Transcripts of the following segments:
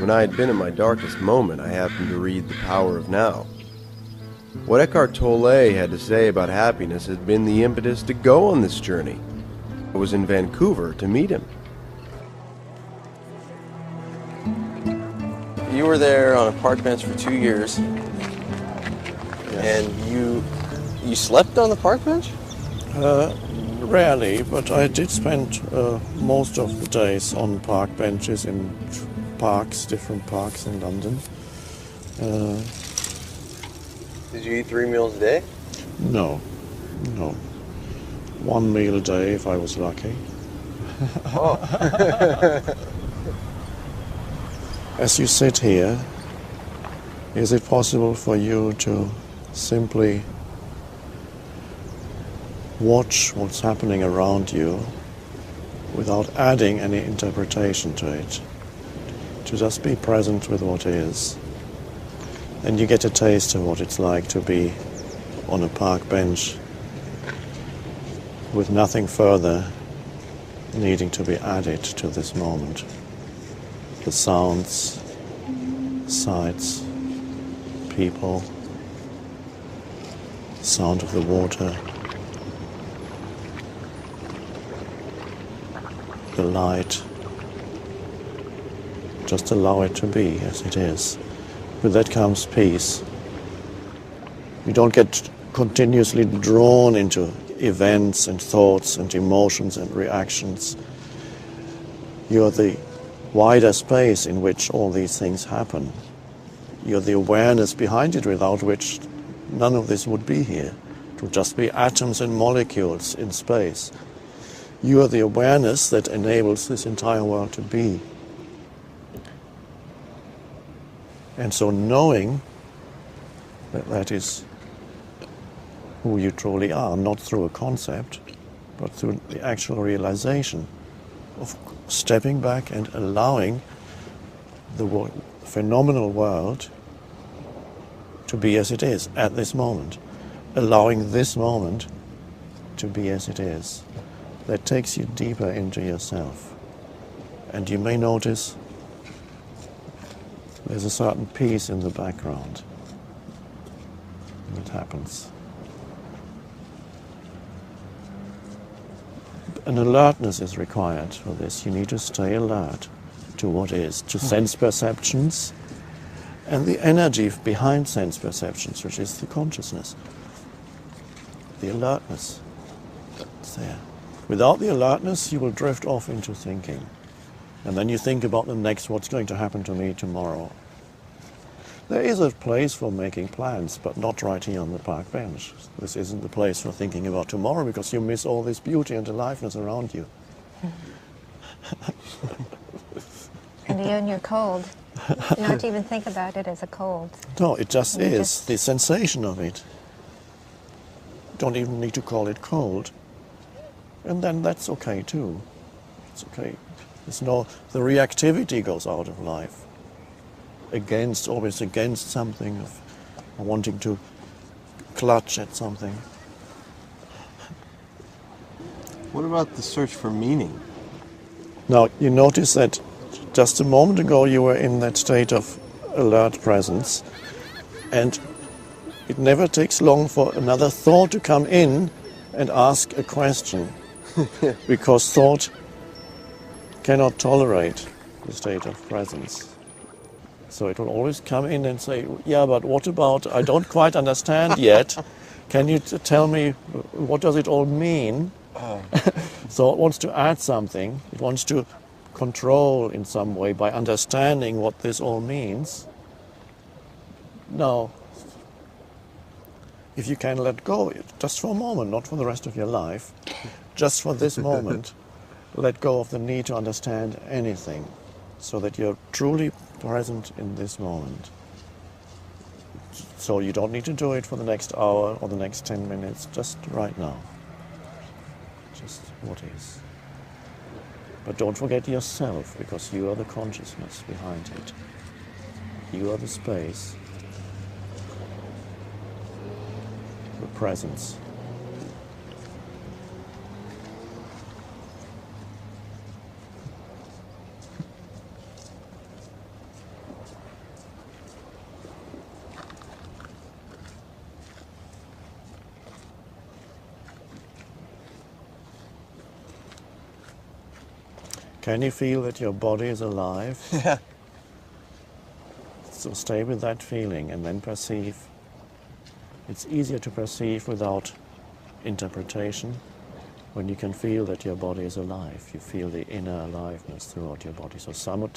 When I had been at my darkest moment, I happened to read The Power of Now. What Eckhart Tolle had to say about happiness had been the impetus to go on this journey. I was in Vancouver to meet him. You were there on a park bench for 2 years, and you slept on the park bench? Rarely, but I did spend most of the days on park benches in parks, different parks in London. Did you eat 3 meals a day? No. 1 meal a day if I was lucky. Oh. As you sit here, is it possible for you to simply watch what's happening around you without adding any interpretation to it? To just be present with what is. And you get a taste of what it's like to be on a park bench with nothing further needing to be added to this moment. The sounds, sights, people, sound of the water, the light. Just allow it to be as it is. With that comes peace. You don't get continuously drawn into events and thoughts and emotions and reactions. You're the wider space in which all these things happen. You're the awareness behind it, without which none of this would be here. It would just be atoms and molecules in space. You are the awareness that enables this entire world to be. And so knowing that that is who you truly are, not through a concept, but through the actual realization of stepping back and allowing the phenomenal world to be as it is at this moment. Allowing this moment to be as it is. That takes you deeper into yourself. And you may notice there's a certain peace in the background that happens. An alertness is required for this. You need to stay alert to what is, to sense perceptions and the energy behind sense perceptions, which is the consciousness, the alertness that's there. Without the alertness, you will drift off into thinking. And then you think about the next, what's going to happen to me tomorrow. There is a place for making plans, but not right here on the park bench. This isn't the place for thinking about tomorrow, because you miss all this beauty and aliveness around you. And even you're cold. Not to even think about it as a cold. No, it just is. The sensation of it. Don't even need to call it cold. And then that's okay too. It's okay. The reactivity goes out of life. Always against something, of wanting to clutch at something. What about the search for meaning? Now, you notice that just a moment ago you were in that state of alert presence, and it never takes long for another thought to come in and ask a question, because thought cannot tolerate the state of presence. So it will always come in and say, yeah, but what about, I don't quite understand yet. Can you tell me, what does it all mean? So it wants to add something. It wants to control in some way by understanding what this all means. Now, if you can let go, just for a moment, not for the rest of your life, just for this moment, let go of the need to understand anything, so that you're truly present in this moment. So you don't need to do it for the next hour or the next 10 minutes, just right now. Just what is. But don't forget yourself, because you are the consciousness behind it. You are the space, the presence. Can you feel that your body is alive? Yeah. So stay with that feeling and then perceive. It's easier to perceive without interpretation when you can feel that your body is alive. You feel the inner aliveness throughout your body. So some of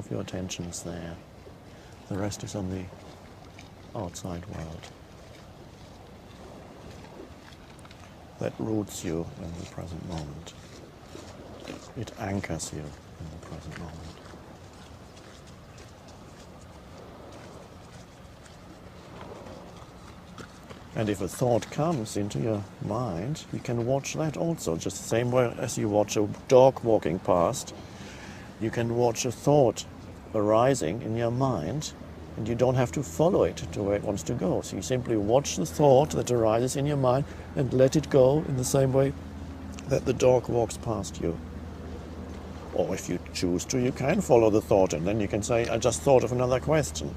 your attention is there. The rest is on the outside world. That roots you in the present moment. It anchors you in the present moment. And if a thought comes into your mind, you can watch that also, just the same way as you watch a dog walking past. You can watch a thought arising in your mind, and you don't have to follow it to where it wants to go. So you simply watch the thought that arises in your mind and let it go in the same way that the dog walks past you. Or if you choose to, you can follow the thought, and then you can say, I just thought of another question.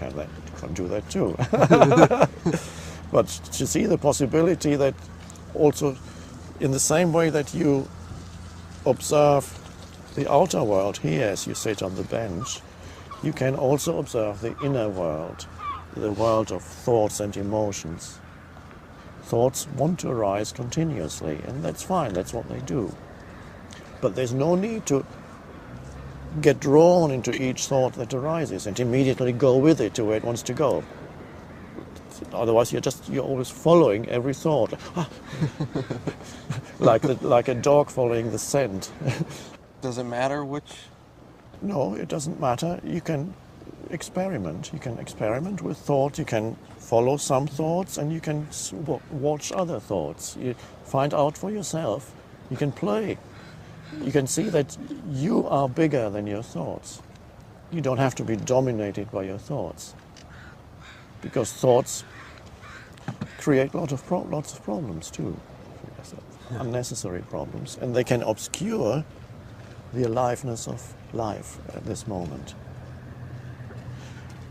You can do that too. But to see the possibility that also in the same way that you observe the outer world here as you sit on the bench, you can also observe the inner world, the world of thoughts and emotions. Thoughts want to arise continuously, and that's fine, that's what they do. But there's no need to get drawn into each thought that arises and immediately go with it to where it wants to go. Otherwise, you're always following every thought, like a dog following the scent. Does it matter which? No, it doesn't matter. You can experiment. You can experiment with thought. You can follow some thoughts, and you can watch other thoughts. You find out for yourself. You can play. You can see that you are bigger than your thoughts. You don't have to be dominated by your thoughts, because thoughts create lots of problems too, unnecessary problems, and they can obscure the aliveness of life at this moment.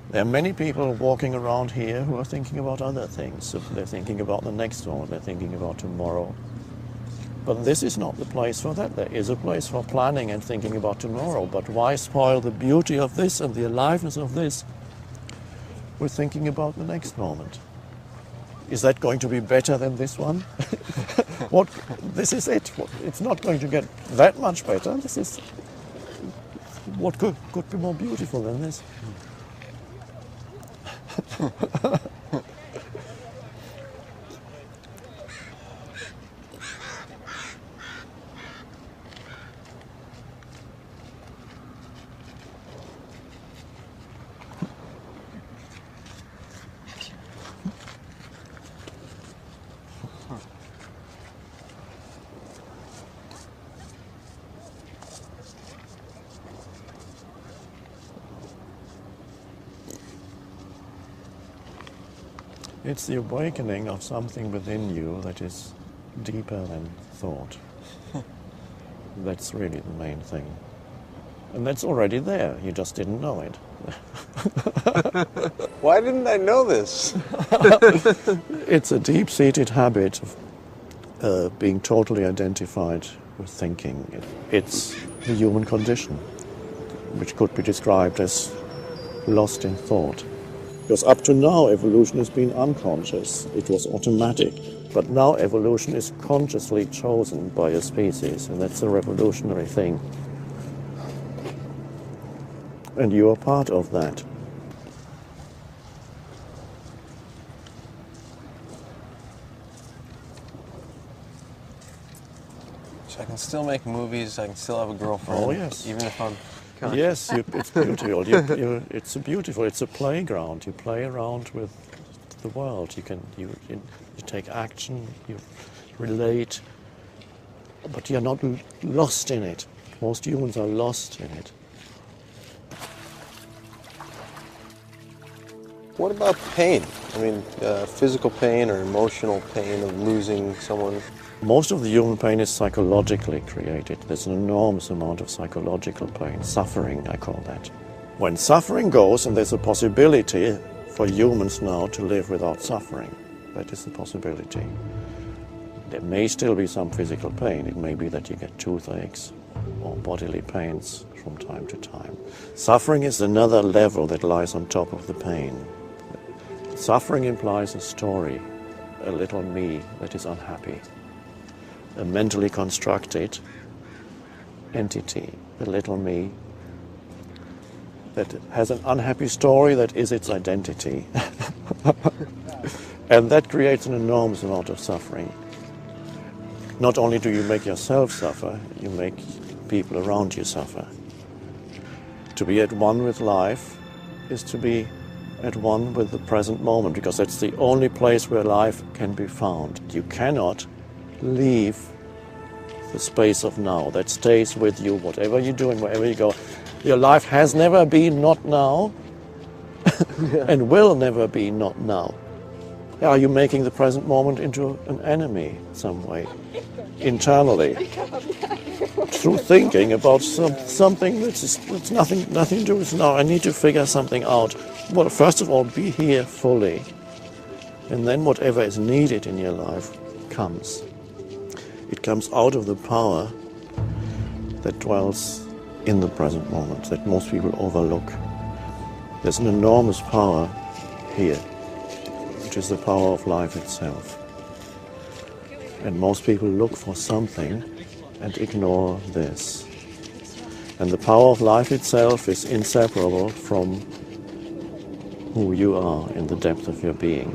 There are many people walking around here who are thinking about other things. So they're thinking about the next one, they're thinking about tomorrow. But this is not the place for that. There is a place for planning and thinking about tomorrow, but why spoil the beauty of this and the aliveness of this with thinking about the next moment? Is that going to be better than this one? This is it. It's not going to get that much better. This is what could be more beautiful than this. It's the awakening of something within you that is deeper than thought. That's really the main thing. And that's already there, you just didn't know it. Why didn't I know this? It's a deep-seated habit of being totally identified with thinking. It's the human condition, which could be described as lost in thought. Because up to now, evolution has been unconscious. It was automatic. But now evolution is consciously chosen by a species, and that's a revolutionary thing. And you are part of that. So I can still make movies, I can still have a girlfriend. Oh, yes. Even if I'm... Yes, it's beautiful. It's a playground. You play around with the world. You take action. You relate, but you're not lost in it. Most humans are lost in it. What about pain? I mean, physical pain or emotional pain of losing someone? Most of the human pain is psychologically created. There's an enormous amount of psychological pain, suffering, I call that. When suffering goes, and there's a possibility for humans now to live without suffering, that is the possibility. There may still be some physical pain. It may be that you get toothaches, or bodily pains from time to time. Suffering is another level that lies on top of the pain. Suffering implies a story, a little me that is unhappy, a mentally constructed entity, a little me that has an unhappy story that is its identity. And that creates an enormous amount of suffering. Not only do you make yourself suffer, you make people around you suffer. To be at one with life is to be at one with the present moment, because that's the only place where life can be found. You cannot leave the space of now. That stays with you, whatever you do and wherever you go. Your life has never been not now and will never be not now. Are you making the present moment into an enemy some way, internally, through thinking about something that's nothing to do with now? I need to figure something out. Well, first of all, be here fully, and then whatever is needed in your life comes. It comes out of the power that dwells in the present moment, that most people overlook. There's an enormous power here, which is the power of life itself. And most people look for something and ignore this. And the power of life itself is inseparable from who you are in the depth of your being.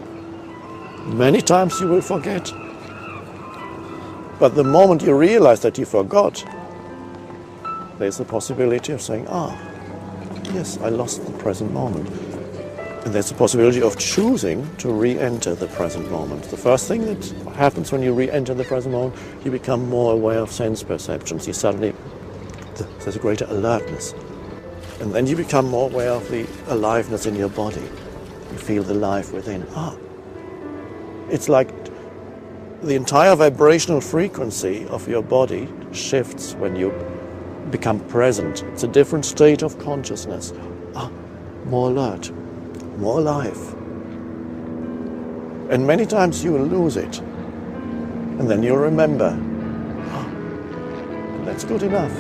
Many times you will forget. But the moment you realize that you forgot, there's the possibility of saying, yes, I lost the present moment. And there's the possibility of choosing to re-enter the present moment. The first thing that happens when you re-enter the present moment, you become more aware of sense perceptions. You suddenly, there's a greater alertness. And then you become more aware of the aliveness in your body. You feel the life within. It's like the entire vibrational frequency of your body shifts when you become present. It's a different state of consciousness. More alert, more alive. And many times you will lose it. And then you'll remember. That's good enough.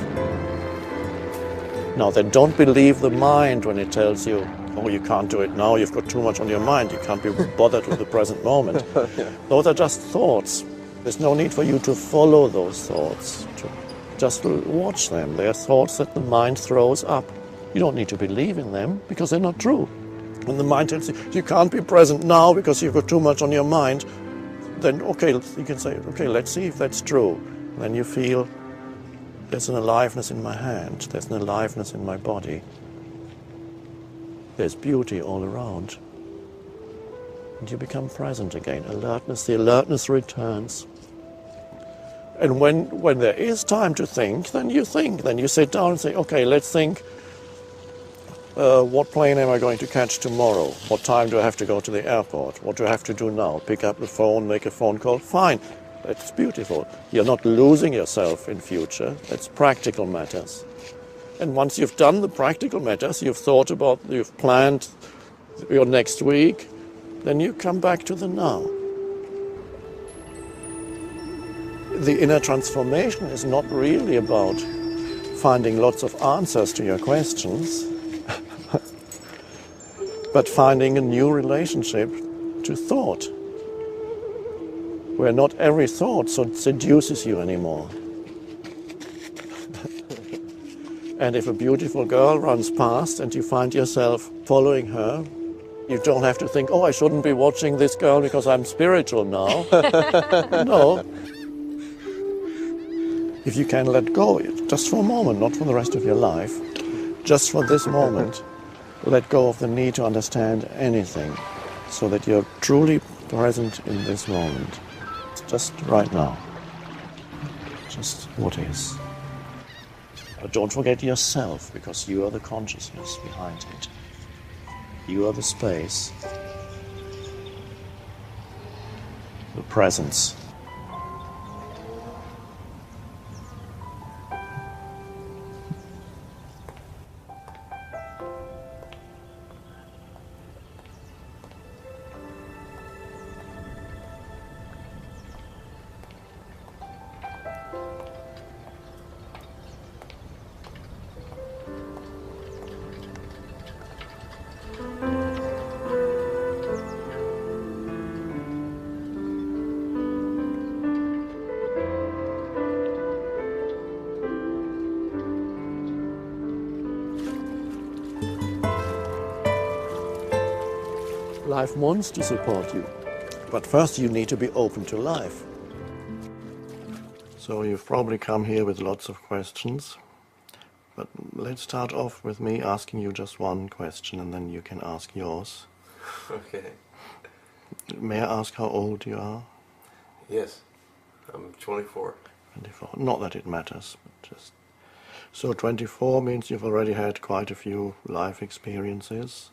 Now then, don't believe the mind when it tells you, you can't do it now, you've got too much on your mind, you can't be bothered with the present moment. Yeah. Those are just thoughts. There's no need for you to follow those thoughts. Just watch them. They are thoughts that the mind throws up. You don't need to believe in them because they're not true. When the mind tells you, you can't be present now because you've got too much on your mind, then you can say, let's see if that's true. And then you feel there's an aliveness in my hand, there's an aliveness in my body. There's beauty all around. And you become present again. The alertness returns. And when there is time to think. Then you sit down and say, let's think, what plane am I going to catch tomorrow? What time do I have to go to the airport? What do I have to do now? Pick up the phone, make a phone call? Fine, that's beautiful. You're not losing yourself in future. That's practical matters. And once you've done the practical matters, you've planned your next week, then you come back to the now. The inner transformation is not really about finding lots of answers to your questions, but finding a new relationship to thought, where not every thought seduces you anymore. And if a beautiful girl runs past and you find yourself following her, you don't have to think, I shouldn't be watching this girl because I'm spiritual now. No. If you can let go, just for a moment, not for the rest of your life, just for this moment, let go of the need to understand anything so that you're truly present in this moment. Just right now. Just what is. But don't forget yourself, because you are the consciousness behind it. You are the space, the presence. Life wants to support you, but first you need to be open to life. So you've probably come here with lots of questions, but let's start off with me asking you just one question and then you can ask yours. Okay. May I ask how old you are? Yes, I'm 24. 24. Not that it matters, but just... So 24 means you've already had quite a few life experiences.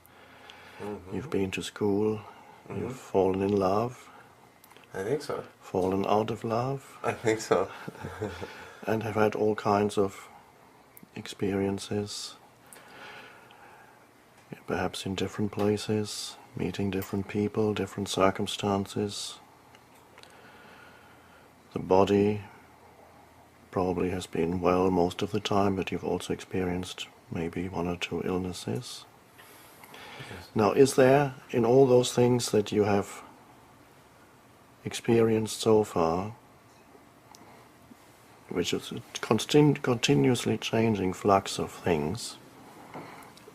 Mm-hmm. You've been to school, Mm-hmm. you've fallen in love, I think so. fallen out of love, I think so. and have had all kinds of experiences, perhaps in different places, meeting different people, different circumstances. The body probably has been well most of the time, but you've also experienced maybe one or two illnesses. Yes. Now, is there, in all those things that you have experienced so far, which is a continuously changing flux of things,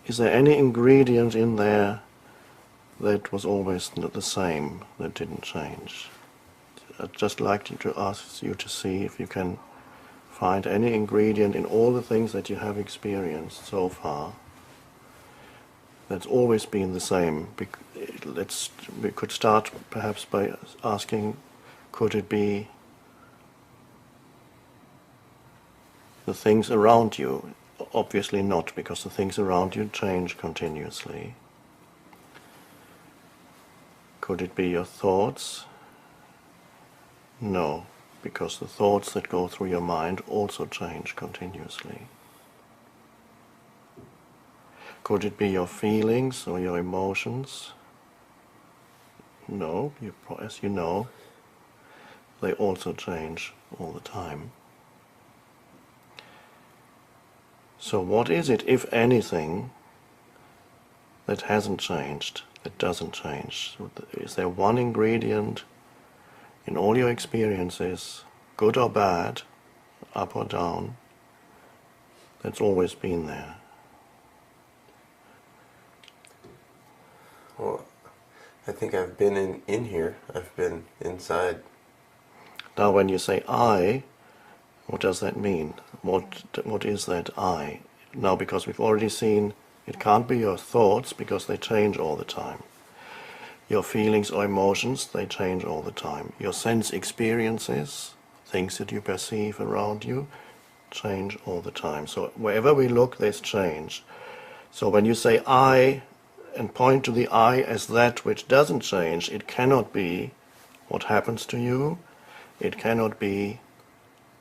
is there any ingredient in there that was always the same, that didn't change? I'd just like to ask you to see if you can find any ingredient in all the things that you have experienced so far that's always been the same. We could start perhaps by asking, could it be the things around you? Obviously not, because the things around you change continuously. Could it be your thoughts? No, because the thoughts that go through your mind also change continuously. Could it be your feelings or your emotions? No, as you know, they also change all the time. So what is it, if anything, that hasn't changed, that doesn't change? Is there one ingredient in all your experiences, good or bad, up or down, that's always been there? Well, I think I've been in here. I've been inside. Now when you say I, what does that mean? What is that I? Now, because we've already seen it can't be your thoughts because they change all the time. Your feelings or emotions, they change all the time. Your sense experiences, things that you perceive around you, change all the time. So wherever we look, there's change. So when you say I and point to the I as that which doesn't change, it cannot be what happens to you. It cannot be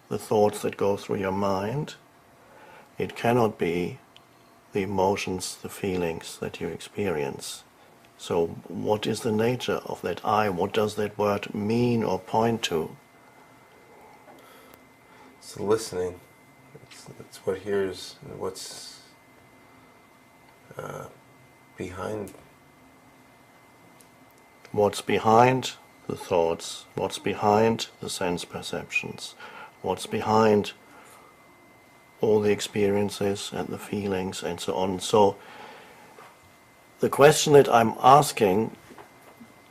the thoughts that go through your mind. It cannot be the emotions, the feelings that you experience. So what is the nature of that I? What does that word mean or point to? It's listening. It's what hears, what's behind. What's behind the thoughts? What's behind the sense perceptions? What's behind all the experiences and the feelings and so on? So the question that I'm asking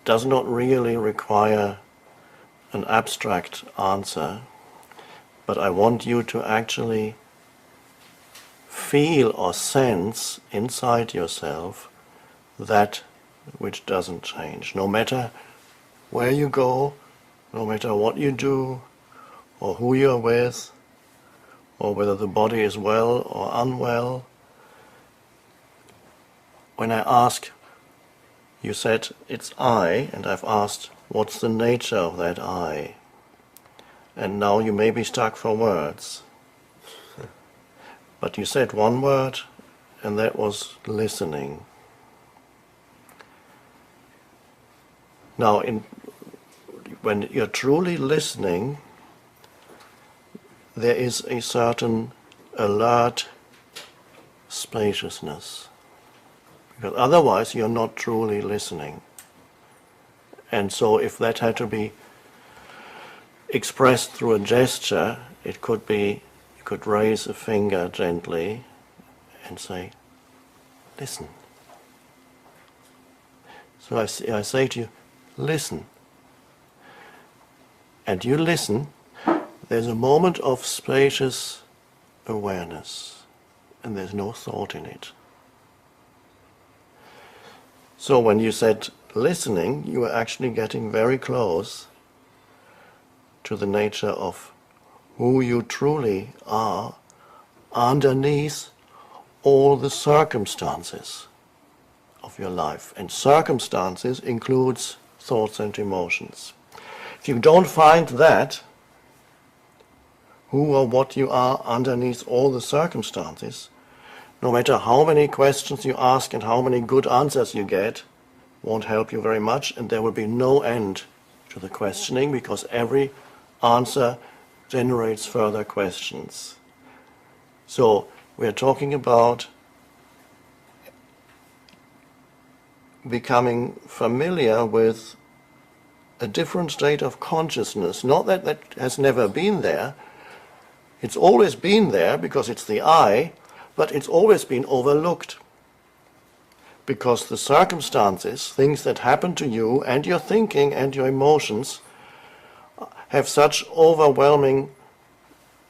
does not really require an abstract answer, but I want you to actually feel or sense inside yourself that which doesn't change. No matter where you go, no matter what you do, or who you're with, or whether the body is well or unwell. When I ask, you said it's I, and I've asked, what's the nature of that I? And now you may be stuck for words. But you said one word, and that was listening. Now, when you're truly listening, there is a certain alert spaciousness. Because otherwise you're not truly listening. And so if that had to be expressed through a gesture, it could be, you could raise a finger gently and say, listen. So I say to you, listen. And you listen, there's a moment of spacious awareness, and there's no thought in it. So when you said listening, you were actually getting very close to the nature of who you truly are underneath all the circumstances of your life. And circumstances includes thoughts and emotions. If you don't find that, who or what you are underneath all the circumstances, no matter how many questions you ask and how many good answers you get, won't help you very much, and there will be no end to the questioning, because every answer generates further questions. So we are talking about becoming familiar with a different state of consciousness. Not that that has never been there. It's always been there because it's the I, but it's always been overlooked. Because the circumstances, things that happen to you and your thinking and your emotions have such overwhelming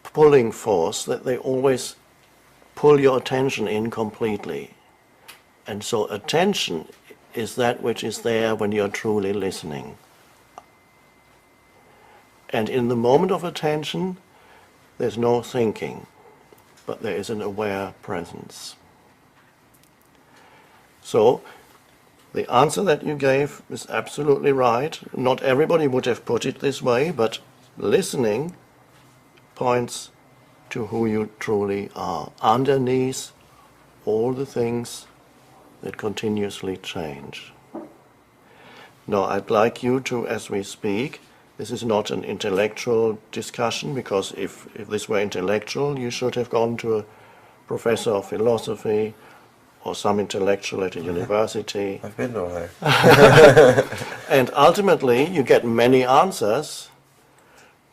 pulling force that they always pull your attention in completely. And so attention is that which is there when you're truly listening. And in the moment of attention, there's no thinking, but there is an aware presence. So, the answer that you gave is absolutely right. Not everybody would have put it this way, but listening points to who you truly are, underneath all the things that continuously change. Now, I'd like you to, as we speak, this is not an intellectual discussion, because if this were intellectual, you should have gone to a professor of philosophy or some intellectual at a university. I've been over there. And ultimately, you get many answers,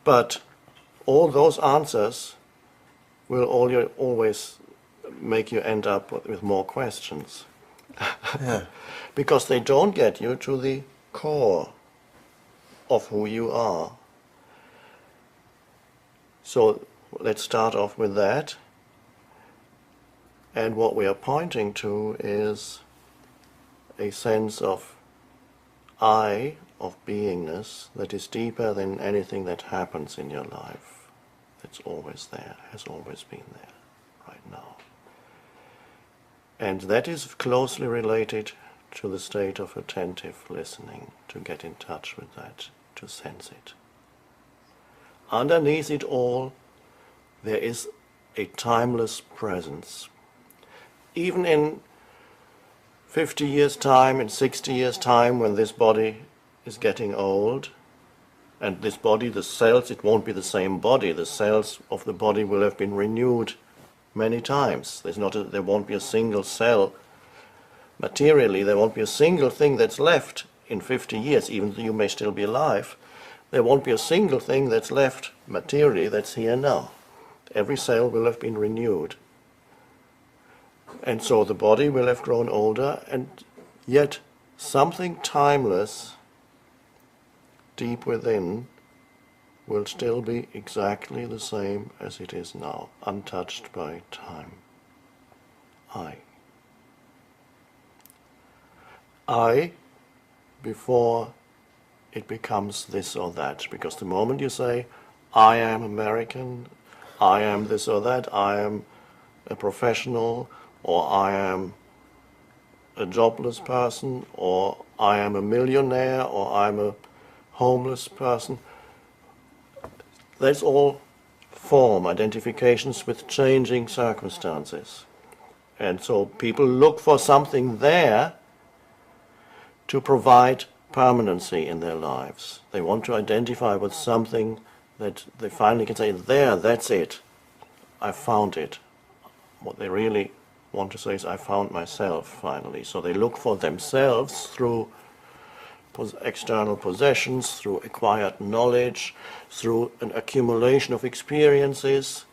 but all those answers will always make you end up with more questions. Yeah. Because they don't get you to the core of who you are. So let's start off with that. And what we are pointing to is a sense of I, of beingness, that is deeper than anything that happens in your life. It's always there, has always been there, right now. And that is closely related to the state of attentive listening, to get in touch with that, to sense it. Underneath it all, there is a timeless presence. Even in 50 years' time, in 60 years' time, when this body is getting old, and this body, the cells, it won't be the same body. The cells of the body will have been renewed many times. There won't be a single cell. Materially, there won't be a single thing that's left in 50 years, even though you may still be alive. There won't be a single thing that's left materially that's here now. Every cell will have been renewed. And so the body will have grown older, and yet something timeless deep within will still be exactly the same as it is now, untouched by time. I, before it becomes this or that, because the moment you say, I am American, I am this or that, I am a professional, or I am a jobless person, or I am a millionaire, or I'm a homeless person, that's all form, identifications with changing circumstances. And so people look for something there to provide permanency in their lives. They want to identify with something that they finally can say, there, that's it, I found it. What they really want to say is, I found myself finally. So they look for themselves through external possessions, through acquired knowledge, through an accumulation of experiences,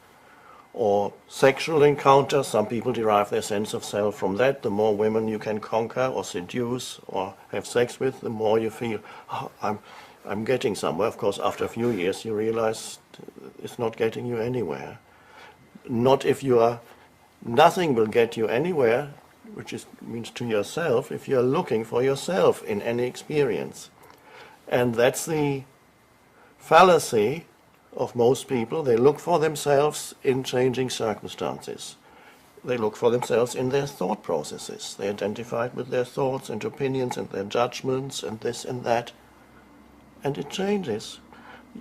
Or sexual encounters, some people derive their sense of self from that. The more women you can conquer or seduce or have sex with, the more you feel, oh, I'm getting somewhere. Of course, after a few years, you realize it's not getting you anywhere. Not if you are, nothing will get you anywhere, which means to yourself, if you're looking for yourself in any experience. And that's the fallacy of most people. They look for themselves in changing circumstances. They look for themselves in their thought processes. They identify it with their thoughts and opinions and their judgments and this and that. And it changes.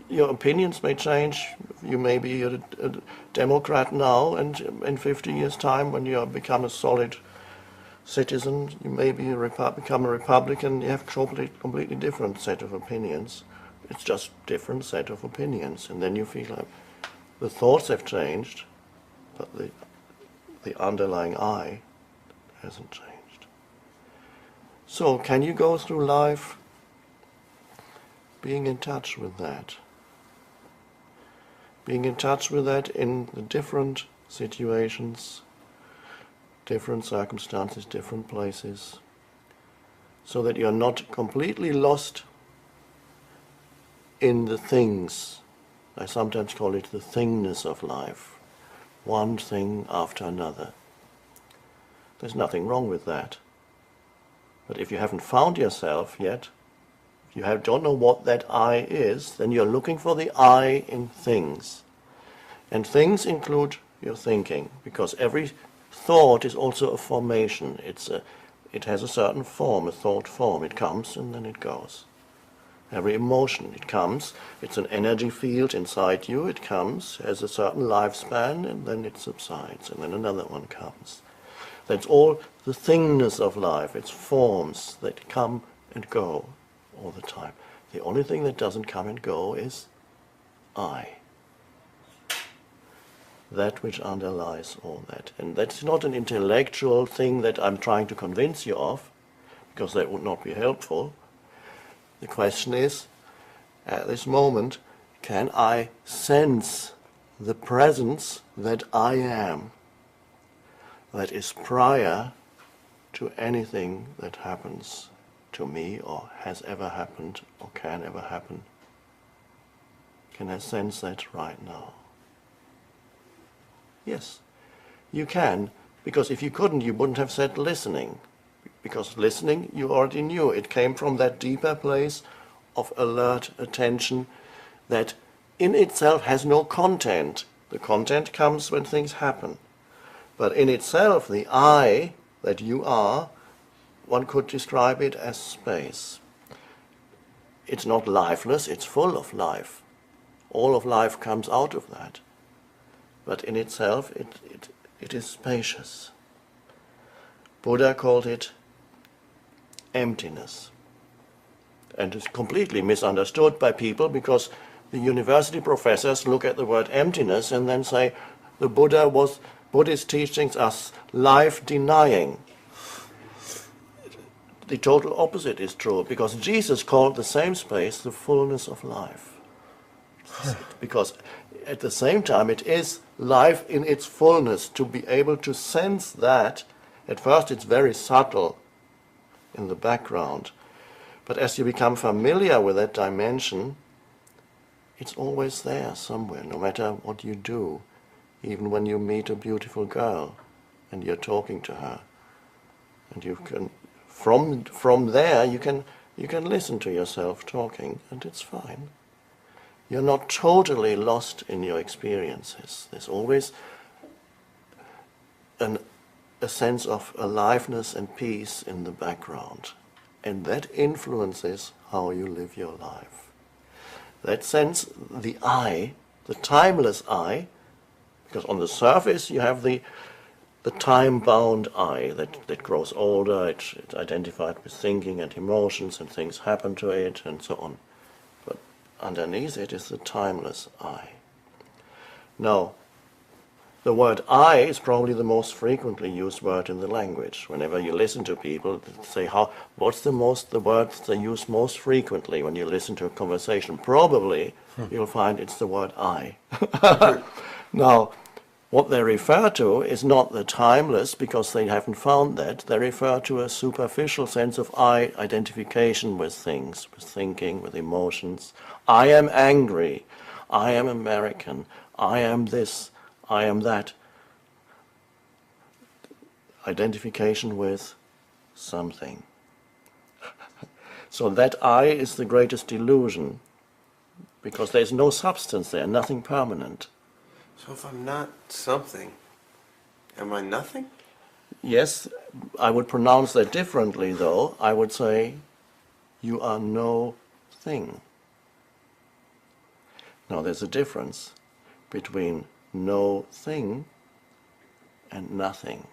Your opinions may change. You may be a Democrat now, and in 50 years' time, when you become a solid citizen, you may be become a Republican. You have a completely different set of opinions. It's just different set of opinions, and then you feel like the thoughts have changed, but the underlying I hasn't changed. So can you go through life being in touch with that? Being in touch with that in the different situations, different circumstances, different places, so that you're not completely lost in the things. I sometimes call it the thingness of life. One thing after another. There's nothing wrong with that. But if you haven't found yourself yet, if you don't know what that I is, then you're looking for the I in things. And things include your thinking, because every thought is also a formation. It has a certain form, a thought form. It comes and then it goes. Every emotion, it comes, it's an energy field inside you, it comes, has a certain lifespan, and then it subsides, and then another one comes. That's all the thingness of life. It's forms that come and go all the time. The only thing that doesn't come and go is I. That which underlies all that. And that's not an intellectual thing that I'm trying to convince you of, because that would not be helpful. The question is, at this moment, can I sense the presence that I am, that is prior to anything that happens to me or has ever happened or can ever happen? Can I sense that right now? Yes, you can, because if you couldn't, you wouldn't have said listening. Because listening, you already knew. It came from that deeper place of alert attention that in itself has no content. The content comes when things happen. But in itself, the I that you are, one could describe it as space. It's not lifeless, it's full of life. All of life comes out of that. But in itself, it is spacious. Buddha called it emptiness. And it's completely misunderstood by people, because the university professors look at the word emptiness and then say the Buddhist teachings are life-denying. The total opposite is true, because Jesus called the same space the fullness of life. Because at the same time it is life in its fullness. To be able to sense that, at first it's very subtle in the background, but as you become familiar with that dimension, it's always there somewhere, no matter what you do. Even when you meet a beautiful girl and you're talking to her, and you can, from there you can listen to yourself talking, and it's fine. You're not totally lost in your experiences. There's always a sense of aliveness and peace in the background, and that influences how you live your life. That sense, the I, the timeless I, because on the surface you have the time-bound I that grows older, it's identified with thinking and emotions, and things happen to it and so on. But underneath it is the timeless I. Now, the word I is probably the most frequently used word in the language. Whenever you listen to people, say, what's the words they use most frequently when you listen to a conversation? Probably you'll find it's the word I. Now, What they refer to is not the timeless, because they haven't found that. They refer to a superficial sense of I identification with things, with thinking, with emotions. I am angry. I am American. I am this. I am that. Identification with something. So that I is the greatest illusion, because there's no substance there, nothing permanent. So if I'm not something, am I nothing? Yes, I would pronounce that differently, though. I would say, you are no thing. Now, there's a difference between no thing and nothing.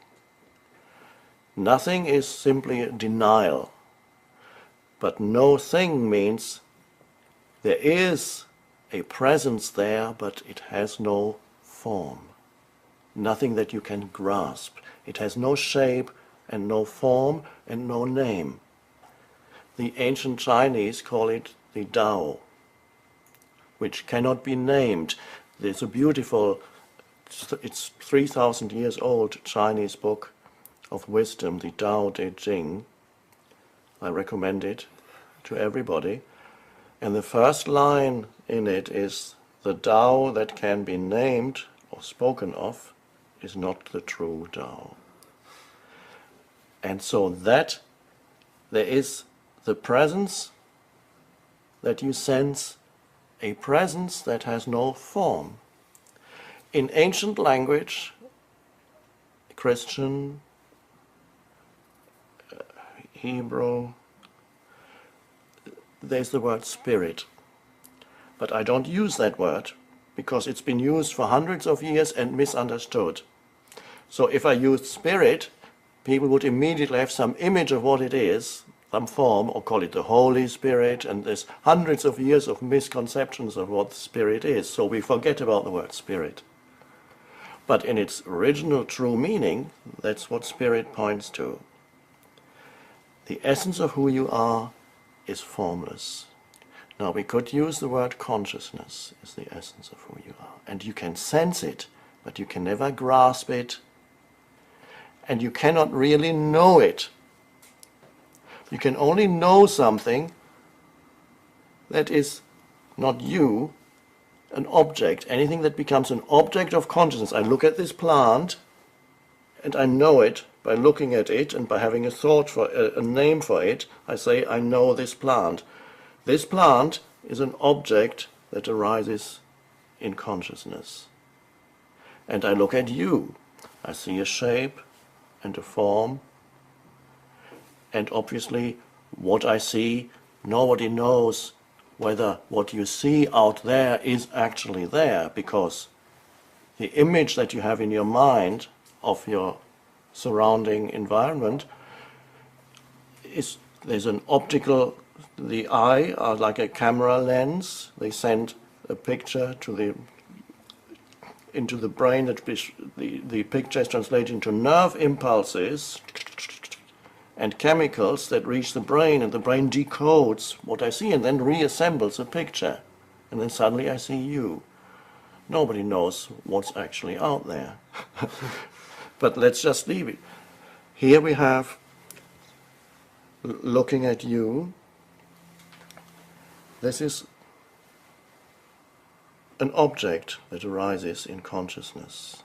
Nothing is simply a denial. But no thing means there is a presence there, but it has no form. Nothing that you can grasp. It has no shape and no form and no name. The ancient Chinese call it the Tao, which cannot be named. There's a beautiful, it's 3,000 years old Chinese book of wisdom, the Tao Te Ching. I recommend it to everybody. And the first line in it is, the Tao that can be named or spoken of is not the true Tao. And so that there is the presence that you sense, a presence that has no form. In ancient language, Christian, Hebrew, there's the word spirit. But I don't use that word because it's been used for hundreds of years and misunderstood. So if I used spirit, people would immediately have some image of what it is, some form, or call it the Holy Spirit, and there's hundreds of years of misconceptions of what spirit is, so we forget about the word spirit. But in its original true meaning, that's what spirit points to. The essence of who you are is formless. Now, we could use the word consciousness is the essence of who you are. And you can sense it, but you can never grasp it. And you cannot really know it. You can only know something that is not you, an object. Anything that becomes an object of consciousness. I look at this plant, and I know it by looking at it and by having a thought for a name for it. I say, I know this plant. This plant is an object that arises in consciousness. And I look at you. I see a shape and a form. And obviously, what I see, nobody knows whether what you see out there is actually there, because the image that you have in your mind of your surrounding environment is, there's an optical, the eye are like a camera lens. They send a picture to into the brain, that the picture is translated into nerve impulses and chemicals that reach the brain, and the brain decodes what I see and then reassembles a picture. And then suddenly I see you. Nobody knows what's actually out there. But let's just leave it. Here we have, looking at you, this is an object that arises in consciousness,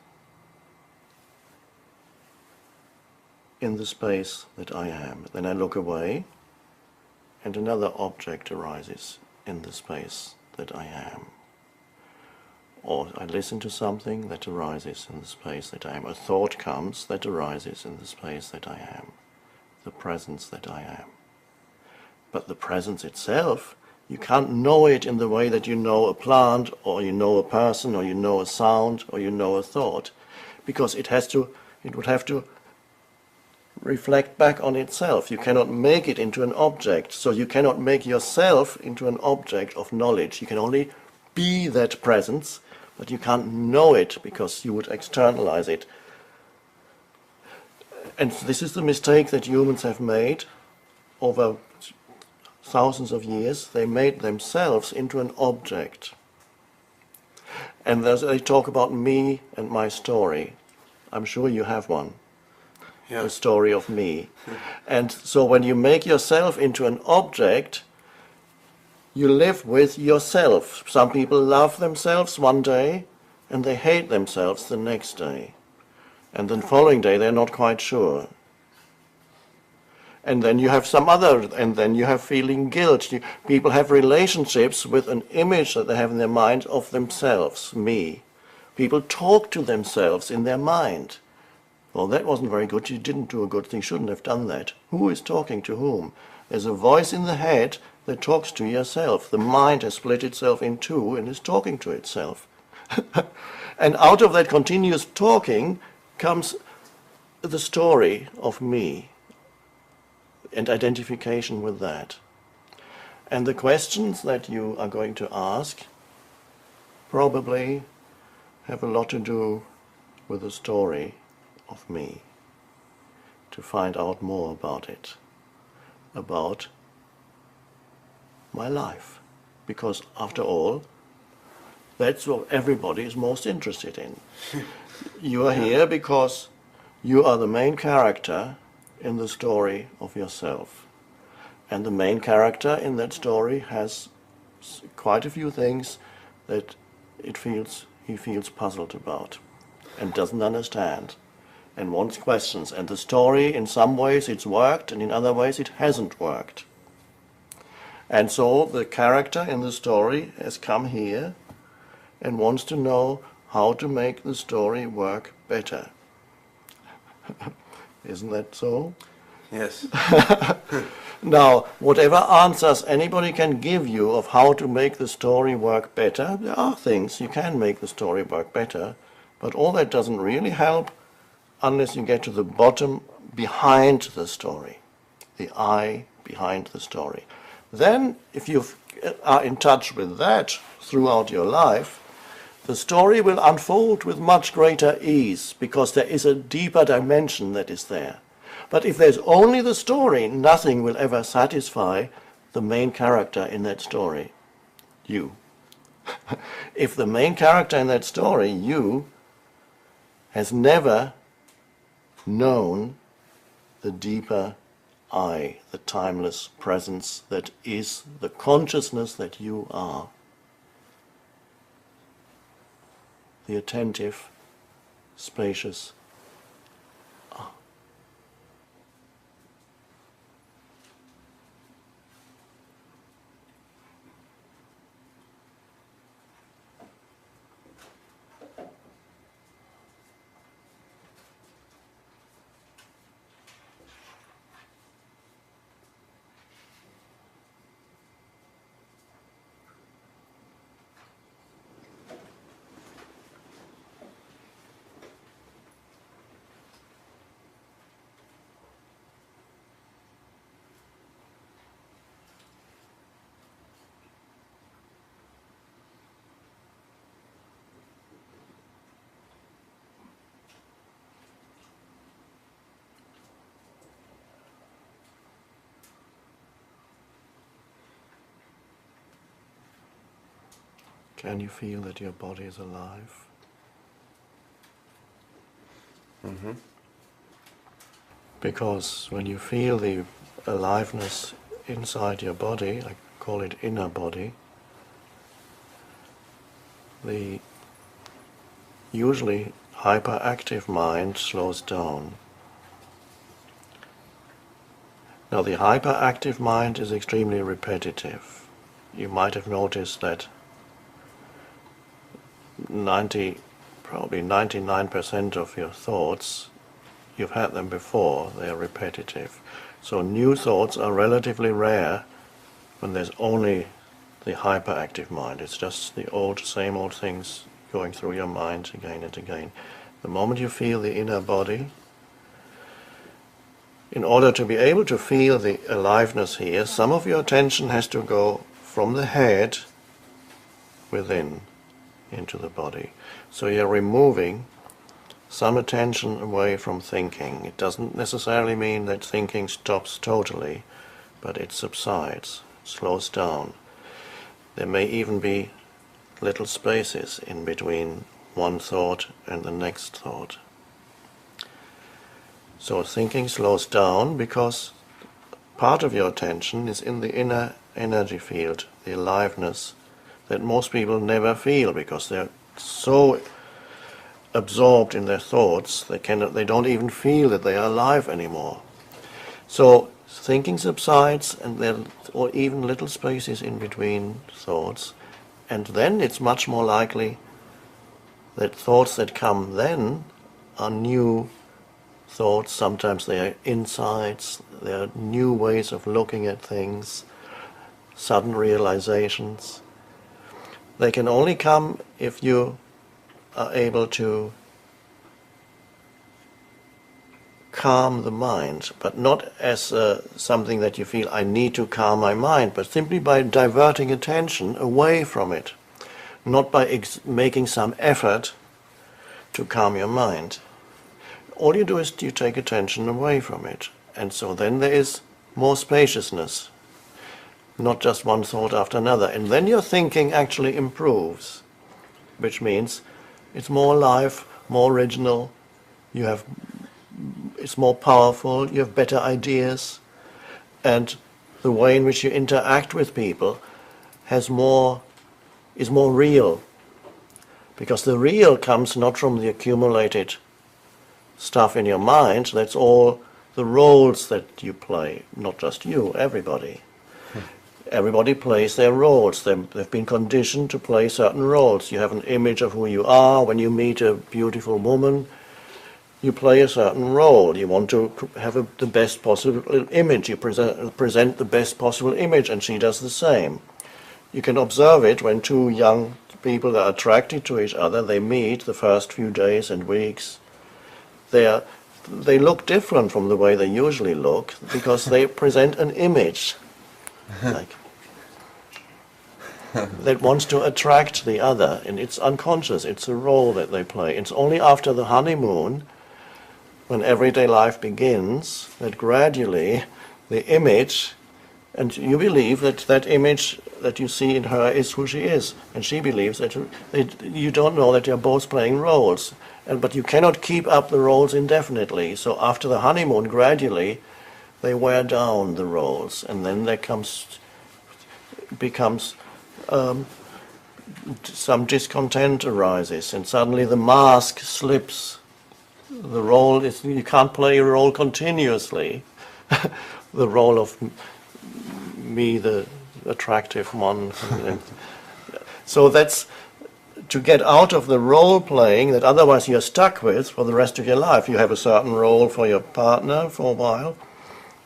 in the space that I am. Then I look away, and another object arises in the space that I am. Or I listen to something that arises in the space that I am. A thought comes that arises in the space that I am. The presence that I am. But the presence itself, you can't know it in the way that you know a plant, or you know a person, or you know a sound, or you know a thought. Because it would have to reflect back on itself. You cannot make it into an object. So you cannot make yourself into an object of knowledge. You can only be that presence, but you can't know it because you would externalize it. And this is the mistake that humans have made over thousands of years. They made themselves into an object. And they talk about me and my story. I'm sure you have one. Yeah. The story of me. And so when you make yourself into an object, you live with yourself. Some people love themselves one day and they hate themselves the next day. And the following day they're not quite sure. And then you have and then you have feeling guilt. People have relationships with an image that they have in their mind of themselves, me. People talk to themselves in their mind. Well, that wasn't very good. You didn't do a good thing. Shouldn't have done that. Who is talking to whom? There's a voice in the head that talks to yourself. The mind has split itself in two and is talking to itself. And out of that continuous talking comes the story of me and identification with that. And the questions that you are going to ask probably have a lot to do with the story of me, to find out more about it, about my life. Because after all, that's what everybody is most interested in. You are here because you are the main character in the story of yourself. And the main character in that story has quite a few things that he feels puzzled about and doesn't understand and wants questions. And the story, in some ways it's worked and in other ways it hasn't worked. And so the character in the story has come here and wants to know how to make the story work better. Isn't that so? Yes. Now, whatever answers anybody can give you of how to make the story work better, there are things you can make the story work better, but all that doesn't really help unless you get to the bottom behind the story, the I behind the story. Then, if you are in touch with that throughout your life, the story will unfold with much greater ease because there is a deeper dimension that is there. But if there's only the story, nothing will ever satisfy the main character in that story, you. If the main character in that story, you, has never known the deeper I, the timeless presence that is the consciousness that you are, the attentive, spacious I. Can you feel that your body is alive? Mm-hmm. Because when you feel the aliveness inside your body, I call it inner body, the usually hyperactive mind slows down. Now the hyperactive mind is extremely repetitive. You might have noticed that probably 99% of your thoughts, you've had them before, they are repetitive. So new thoughts are relatively rare when there's only the hyperactive mind. It's just the same old things going through your mind again and again. The moment you feel the inner body, in order to be able to feel the aliveness here, some of your attention has to go from the head within into the body. So you're removing some attention away from thinking. It doesn't necessarily mean that thinking stops totally, but it subsides, slows down. There may even be little spaces in between one thought and the next thought. So thinking slows down because part of your attention is in the inner energy field, the aliveness that most people never feel because they're so absorbed in their thoughts they don't even feel that they are alive anymore. So thinking subsides, and there are even little spaces in between thoughts, and then it's much more likely that thoughts that come then are new thoughts. Sometimes they are insights, they are new ways of looking at things, sudden realizations. They can only come if you are able to calm the mind, but not as something that you feel, I need to calm my mind, but simply by diverting attention away from it, not by making some effort to calm your mind. All you do is you take attention away from it, and so then there is more spaciousness, not just one thought after another, and then your thinking actually improves, which means it's more alive, more original, it's more powerful, you have better ideas, and the way in which you interact with people is more real, because the real comes not from the accumulated stuff in your mind. That's all the roles that you play, not just you, everybody. Everybody plays their roles. They've been conditioned to play certain roles. You have an image of who you are. When you meet a beautiful woman, you play a certain role. You want to have the best possible image. You present the best possible image, and she does the same. You can observe it when two young people are attracted to each other. They meet the first few days and weeks. They look different from the way they usually look because they present an image like that wants to attract the other, and it's unconscious. It's a role that they play. It's only after the honeymoon, when everyday life begins, that gradually the image, and you believe that that image that you see in her is who she is, and she believes that you don't know that you're both playing roles, but you cannot keep up the roles indefinitely. So after the honeymoon, gradually they wear down the roles, and then there becomes some discontent arises, and suddenly the mask slips. The role is, you can't play a role continuously. The role of me, the attractive one. So that's to get out of the role playing that otherwise you're stuck with for the rest of your life. You have a certain role for your partner for a while.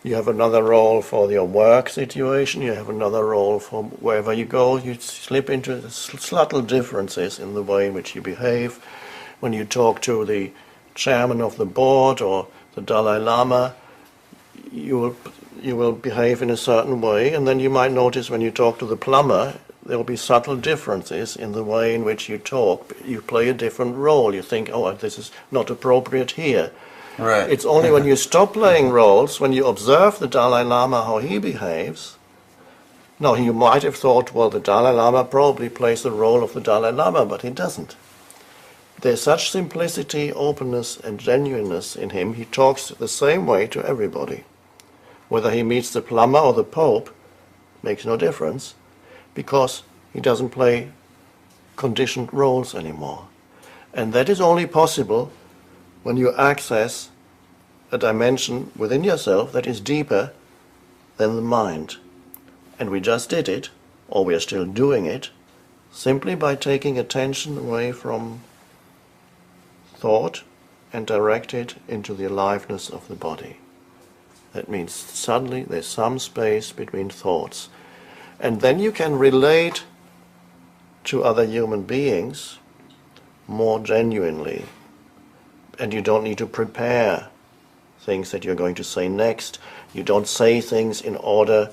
You have another role for your work situation. You have another role for wherever you go. You slip into subtle differences in the way in which you behave. When you talk to the chairman of the board or the Dalai Lama, you will behave in a certain way, and then you might notice when you talk to the plumber, there will be subtle differences in the way in which you talk. You play a different role. You think, oh, this is not appropriate here. Right. It's only when you stop playing roles, when you observe the Dalai Lama, how he behaves. Now, you might have thought, well, the Dalai Lama probably plays the role of the Dalai Lama, but he doesn't. There's such simplicity, openness, and genuineness in him. He talks the same way to everybody. Whether he meets the plumber or the Pope makes no difference, because he doesn't play conditioned roles anymore. And that is only possible when you access a dimension within yourself that is deeper than the mind. And we just did it, or we are still doing it, simply by taking attention away from thought and direct it into the aliveness of the body. That means suddenly there's some space between thoughts. And then you can relate to other human beings more genuinely. And you don't need to prepare things that you're going to say next. You don't say things in order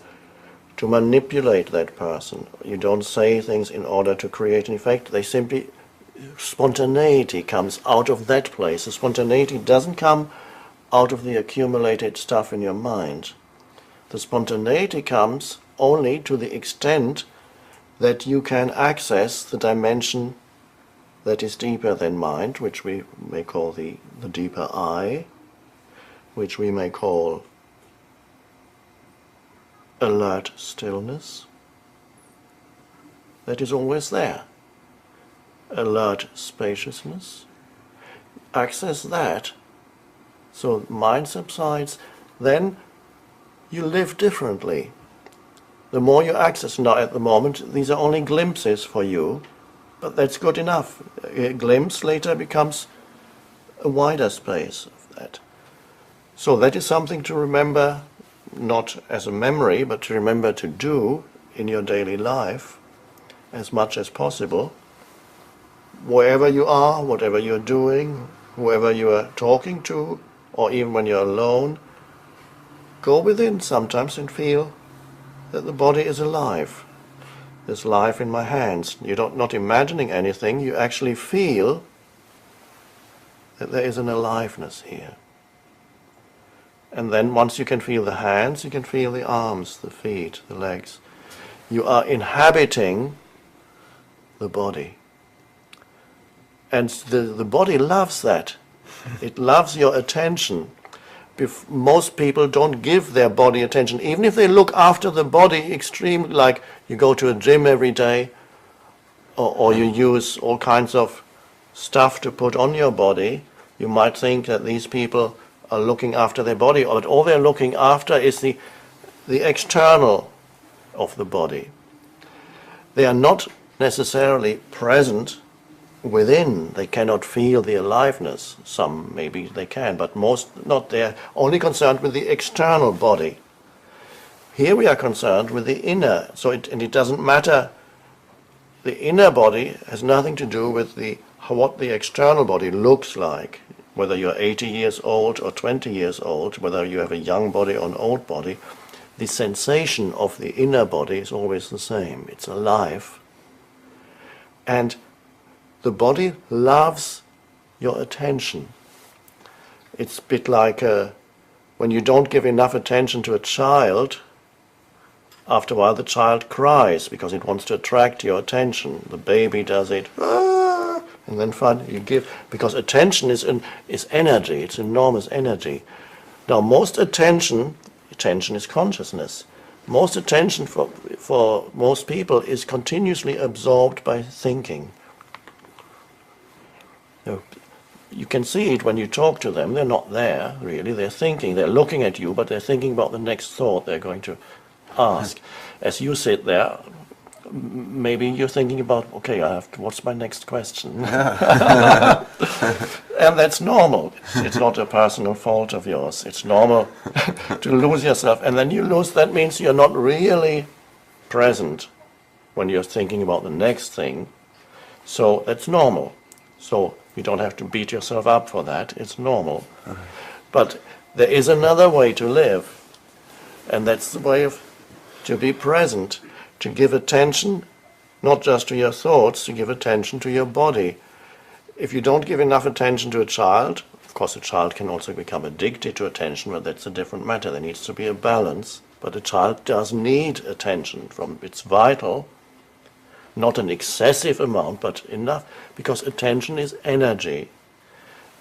to manipulate that person. You don't say things in order to create an effect. They simply, spontaneity comes out of that place. The spontaneity doesn't come out of the accumulated stuff in your mind. The spontaneity comes only to the extent that you can access the dimension that is deeper than mind, which we may call the deeper I, which we may call alert stillness, that is always there. Alert spaciousness. Access that, so mind subsides, then you live differently. The more you access, now at the moment, these are only glimpses for you, but that's good enough. A glimpse later becomes a wider space of that. So that is something to remember, not as a memory, but to remember to do in your daily life as much as possible. Wherever you are, whatever you're doing, whoever you are talking to, or even when you're alone, go within sometimes and feel that the body is alive. There's life in my hands. You're not imagining anything, you actually feel that there is an aliveness here. And then once you can feel the hands, you can feel the arms, the feet, the legs. You are inhabiting the body. And the body loves that. It loves your attention. Most people don't give their body attention. Even if they look after the body extremely, like you go to a gym every day, or you use all kinds of stuff to put on your body, you might think that these people are looking after their body, but all they're looking after is the external of the body. They are not necessarily present within. They cannot feel the aliveness. Some maybe they can, but most not. They're only concerned with the external body. Here we are concerned with the inner. And it doesn't matter. The inner body has nothing to do with what the external body looks like. Whether you're 80 years old or 20 years old, whether you have a young body or an old body, the sensation of the inner body is always the same. It's alive. And the body loves your attention. It's a bit like when you don't give enough attention to a child, after a while the child cries because it wants to attract your attention. The baby does it, and then finally you give, because attention is energy, it's enormous energy. Now most attention is consciousness. Most attention for most people is continuously absorbed by thinking. You can see it when you talk to them. They're not there, really. They're thinking. They're looking at you, but they're thinking about the next thought they're going to ask. As you sit there, maybe you're thinking about, okay, what's my next question? And that's normal. It's not a personal fault of yours. It's normal to lose yourself. And then you lose, that means you're not really present when you're thinking about the next thing. So that's normal. So you don't have to beat yourself up for that. It's normal. But there is another way to live. And that's the way to be present, to give attention, not just to your thoughts, to give attention to your body. If you don't give enough attention to a child, of course a child can also become addicted to attention, but that's a different matter. There needs to be a balance. But a child does need attention. It's vital. Not an excessive amount, but enough, because attention is energy.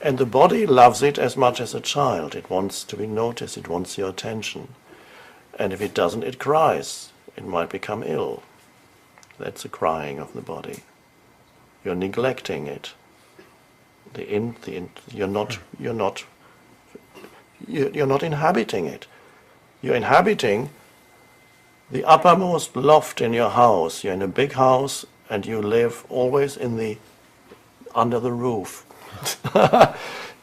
And the body loves it as much as a child. It wants to be noticed, it wants your attention. And if it doesn't, it cries. It might become ill. That's a crying of the body. You're neglecting it. You're not inhabiting it. You're inhabiting the uppermost loft in your house. You're in a big house and you live always under the roof.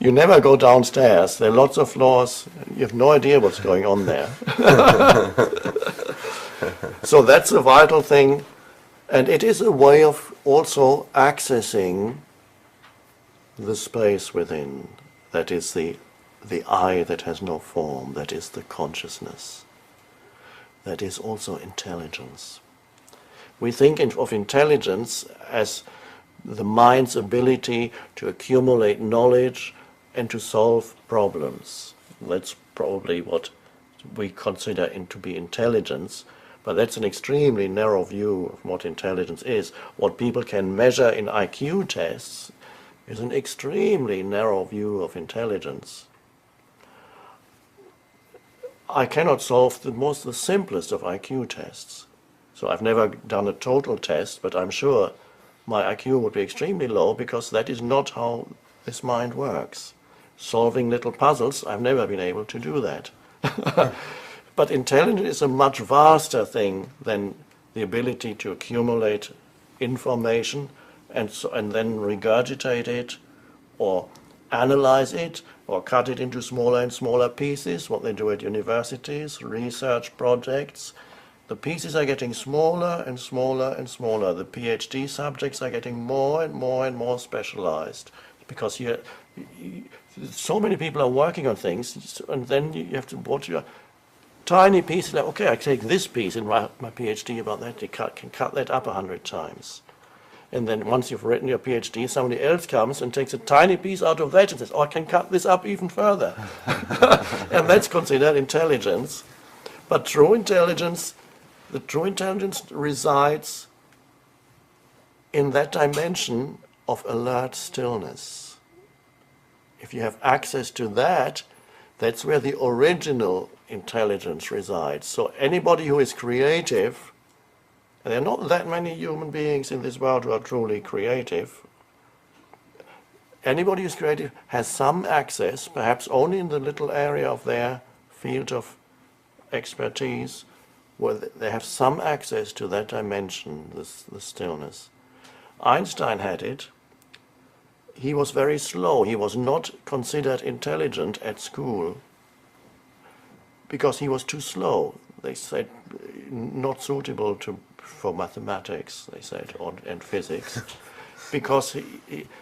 You never go downstairs. There are lots of floors. You have no idea what's going on there. So that's a vital thing. And it is a way of also accessing the space within. That is the I that has no form. That is the consciousness. That is also intelligence. We think of intelligence as the mind's ability to accumulate knowledge and to solve problems. That's probably what we consider to be intelligence. But that's an extremely narrow view of what intelligence is. What people can measure in IQ tests is an extremely narrow view of intelligence. I cannot solve the simplest of IQ tests. So I've never done a total test, but I'm sure my IQ would be extremely low because that is not how this mind works. Solving little puzzles, I've never been able to do that. But intelligence is a much vaster thing than the ability to accumulate information and then regurgitate it or analyze it or cut it into smaller and smaller pieces, what they do at universities, research projects. The pieces are getting smaller and smaller and smaller. The PhD subjects are getting more and more and more specialized because so many people are working on things, and then you have to watch your tiny piece, like, okay, I take this piece and write my PhD about that, you can cut that up 100 times. And then once you've written your PhD, somebody else comes and takes a tiny piece out of that and says, oh, I can cut this up even further. And that's considered intelligence. But true intelligence, the true intelligence resides in that dimension of alert stillness. If you have access to that, that's where the original intelligence resides. So anybody who is creative, and there are not that many human beings in this world who are truly creative, anybody who's creative has some access, perhaps only in the little area of their field of expertise, where they have some access to that dimension, the stillness. Einstein had it. He was very slow. He was not considered intelligent at school because he was too slow. They said not suitable for mathematics, they said, and physics, because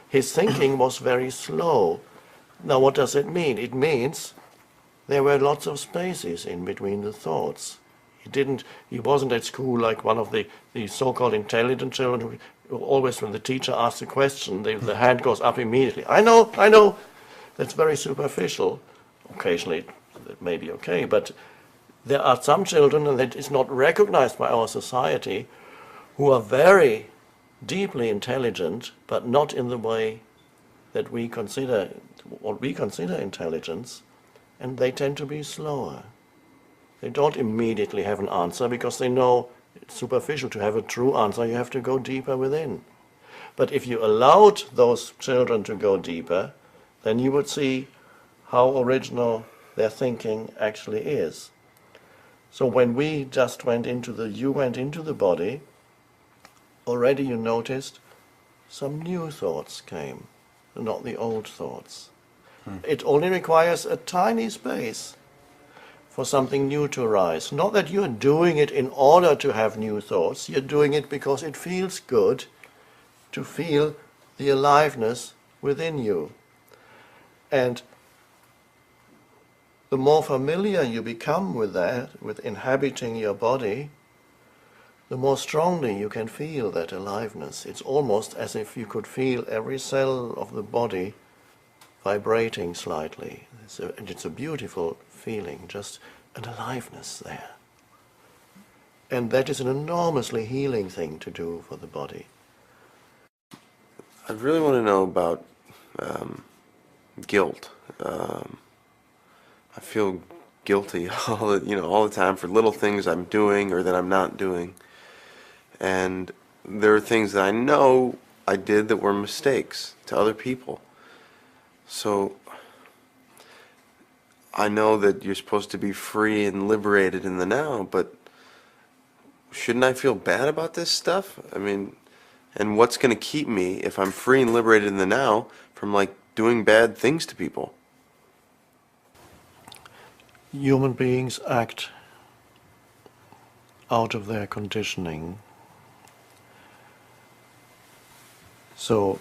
his thinking was very slow. Now, what does it mean? It means there were lots of spaces in between the thoughts. He wasn't at school like one of the so-called intelligent children who always, when the teacher asks a question, the hand goes up immediately. I know. That's very superficial. Occasionally it may be okay, but there are some children, and that is not recognized by our society, who are very deeply intelligent, but not in the way that we consider, what we consider intelligence, and they tend to be slower. They don't immediately have an answer because they know it's superficial. To have a true answer, you have to go deeper within. But if you allowed those children to go deeper, then you would see how original their thinking actually is. So when we just you went into the body, already you noticed some new thoughts came, not the old thoughts. It only requires a tiny space for something new to arise. Not that you're doing it in order to have new thoughts, you're doing it because it feels good to feel the aliveness within you. And the more familiar you become with that, with inhabiting your body, the more strongly you can feel that aliveness. It's almost as if you could feel every cell of the body vibrating slightly. And it's a beautiful feeling, just an aliveness there. And that is an enormously healing thing to do for the body. I really want to know about guilt. I feel guilty all the time for little things I'm doing or that I'm not doing. And there are things that I know I did that were mistakes to other people. So I know that you're supposed to be free and liberated in the now, but shouldn't I feel bad about this stuff? I mean, and what's going to keep me, if I'm free and liberated in the now, from doing bad things to people? Human beings act out of their conditioning. So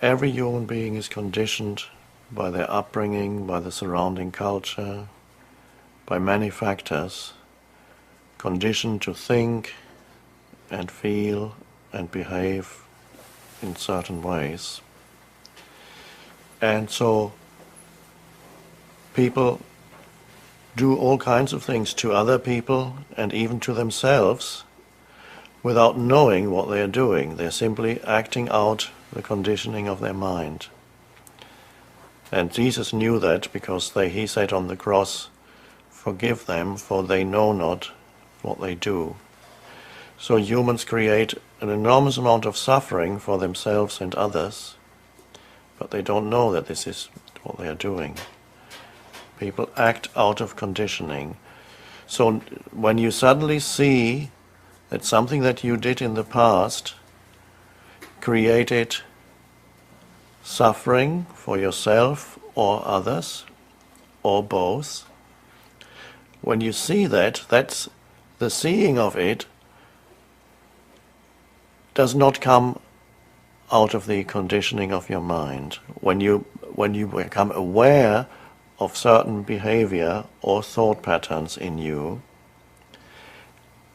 every human being is conditioned by their upbringing, by the surrounding culture, by many factors, conditioned to think and feel and behave in certain ways. And so people do all kinds of things to other people and even to themselves without knowing what they are doing. They're simply acting out the conditioning of their mind. And Jesus knew that because he said on the cross, "Forgive them, for they know not what they do." So humans create an enormous amount of suffering for themselves and others, but they don't know that this is what they are doing. People act out of conditioning. So when you suddenly see that something that you did in the past created suffering for yourself or others, or both, when you see that, that's the seeing of it does not come out of the conditioning of your mind. When you become aware of certain behavior or thought patterns in you,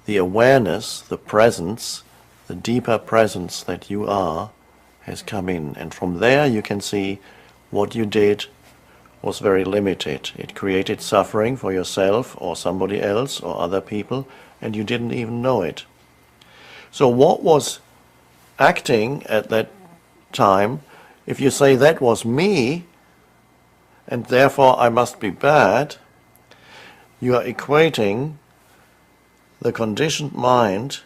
the awareness, the presence, the deeper presence that you are has come in. And from there you can see what you did was very limited. It created suffering for yourself or somebody else or other people, and you didn't even know it. So what was acting at that time, if you say that was me, and therefore I must be bad, you are equating the conditioned mind,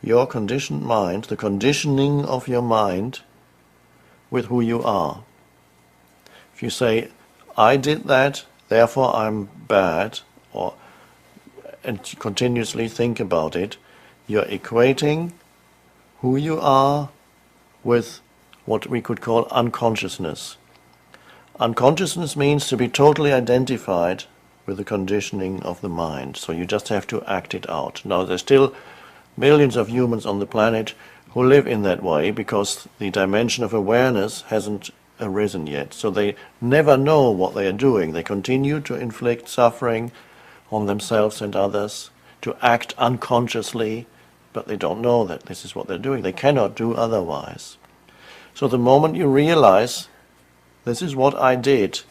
your conditioned mind, the conditioning of your mind, with who you are. If you say, I did that, therefore I'm bad, and continuously think about it, you're equating who you are with what we could call unconsciousness. Unconsciousness means to be totally identified with the conditioning of the mind, so you just have to act it out. Now there's still millions of humans on the planet who live in that way because the dimension of awareness hasn't arisen yet, so they never know what they are doing. They continue to inflict suffering on themselves and others, to act unconsciously, but they don't know that this is what they're doing. They cannot do otherwise. So the moment you realize, this is what I did,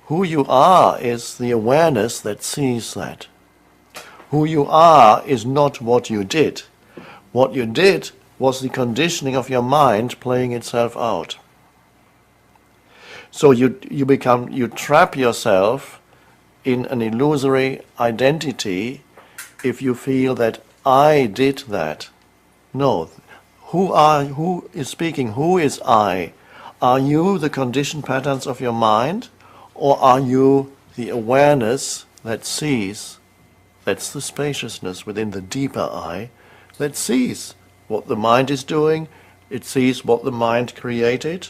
who you are is the awareness that sees that. Who you are is not what you did. What you did was the conditioning of your mind playing itself out. So you trap yourself in an illusory identity if you feel that I did that. No. Who is speaking? Who is I? Are you the conditioned patterns of your mind, or are you the awareness that sees? That's the spaciousness within the deeper I that sees what the mind is doing. It sees what the mind created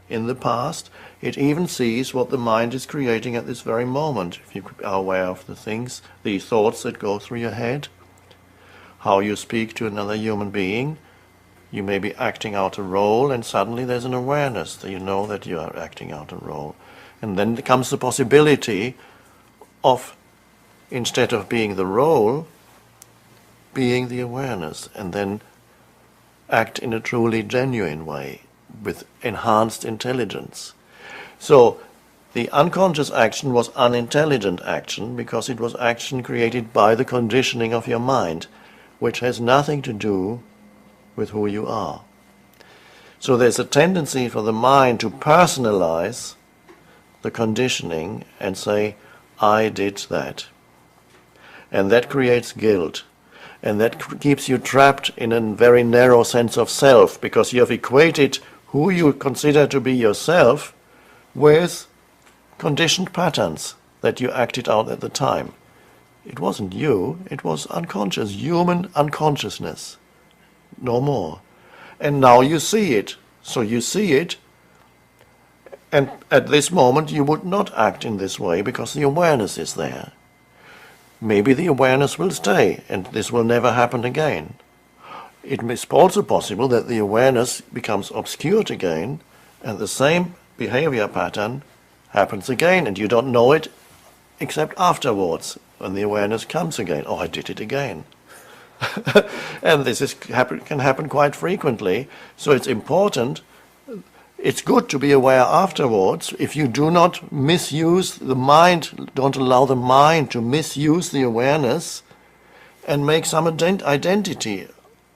in the past. It even sees what the mind is creating at this very moment. If you are aware of the things, the thoughts that go through your head, how you speak to another human being, you may be acting out a role, and suddenly there's an awareness that you know that you are acting out a role. And then comes the possibility of, instead of being the role, being the awareness, and then act in a truly genuine way with enhanced intelligence. So the unconscious action was unintelligent action because it was action created by the conditioning of your mind, which has nothing to do with who you are. So there's a tendency for the mind to personalize the conditioning and say, I did that. And that creates guilt. And that keeps you trapped in a very narrow sense of self, because you have equated who you consider to be yourself with conditioned patterns that you acted out at the time. It wasn't you, it was unconscious, human unconsciousness. No more. And now you see it. So you see it, and at this moment you would not act in this way because the awareness is there. Maybe the awareness will stay and this will never happen again. It is also possible that the awareness becomes obscured again and the same behavior pattern happens again, and you don't know it except afterwards when the awareness comes again. Oh, I did it again. And this can happen quite frequently. So it's important It's good to be aware afterwards. If you do not misuse the mind, don't allow the mind to misuse the awareness and make some identity,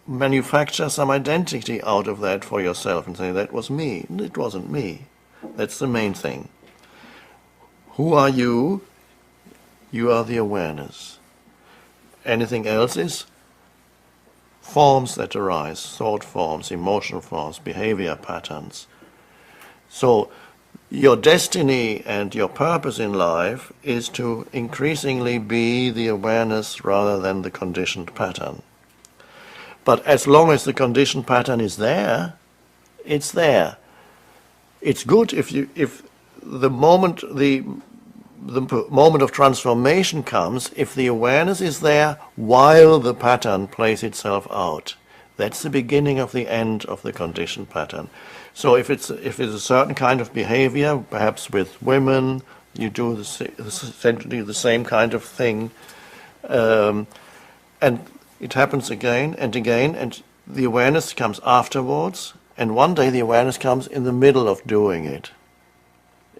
manufacture some identity out of that for yourself and say, that was me. It wasn't me. That's the main thing. Who are you? You are the awareness. Anything else is forms that arise, thought forms, emotional forms, behavior patterns. So your destiny and your purpose in life is to increasingly be the awareness rather than the conditioned pattern. But as long as the conditioned pattern is there, it's there. It's good if the moment of transformation comes, if the awareness is there while the pattern plays itself out. That's the beginning of the end of the conditioned pattern. So if it's a certain kind of behavior, perhaps with women, you do essentially the same kind of thing, and it happens again and again, and the awareness comes afterwards, and one day the awareness comes in the middle of doing it.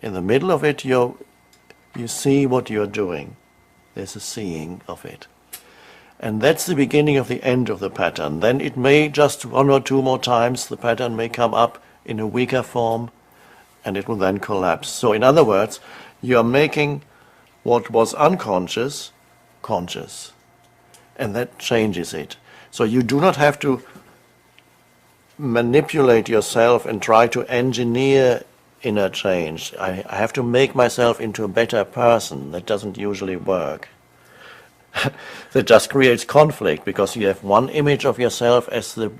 In the middle of it, you see what you're doing. There's a seeing of it. And that's the beginning of the end of the pattern. Then it may just one or two more times, the pattern may come up in a weaker form, and it will then collapse. So in other words, you are making what was unconscious conscious, and that changes it. So you do not have to manipulate yourself and try to engineer inner change. I have to make myself into a better person. That doesn't usually work. That just creates conflict, because you have one image of yourself as the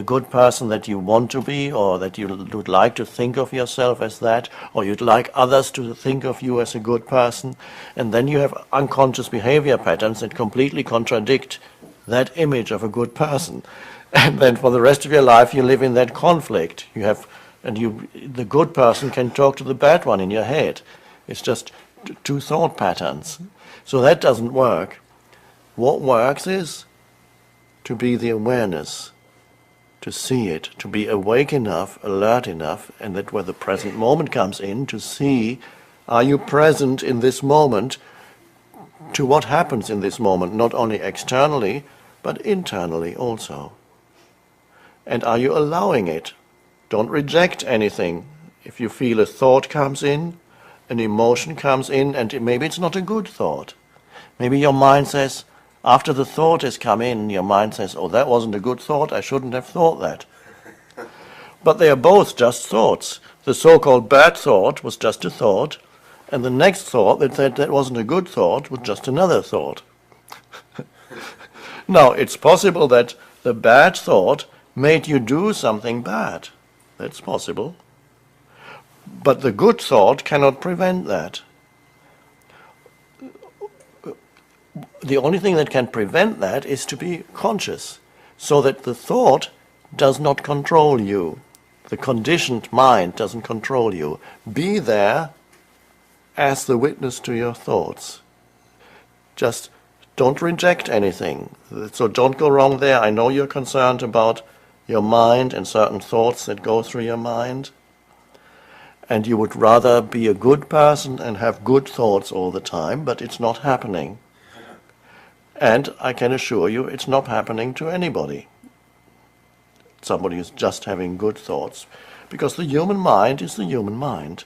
good person that you want to be, or that you would like to think of yourself as that, or you'd like others to think of you as a good person, and then you have unconscious behavior patterns that completely contradict that image of a good person. And then for the rest of your life you live in that conflict. The good person can talk to the bad one in your head. It's just two thought patterns. So that doesn't work. What works is to be the awareness, to see it, to be awake enough, alert enough, and that when the present moment comes in, to see, are you present in this moment to what happens in this moment, not only externally, but internally also. And are you allowing it? Don't reject anything. If you feel a thought comes in, an emotion comes in, and maybe it's not a good thought. Maybe your mind says, after the thought has come in, your mind says, oh, that wasn't a good thought, I shouldn't have thought that. But they are both just thoughts. The so-called bad thought was just a thought, and the next thought that said that wasn't a good thought was just another thought. Now, it's possible that the bad thought made you do something bad. That's possible. But the good thought cannot prevent that. The only thing that can prevent that is to be conscious, so that the thought does not control you. The conditioned mind doesn't control you. Be there as the witness to your thoughts. Just don't reject anything. So don't go wrong there. I know you're concerned about your mind and certain thoughts that go through your mind, and you would rather be a good person and have good thoughts all the time, but it's not happening. And I can assure you it's not happening to anybody. Somebody who's just having good thoughts. Because the human mind is the human mind.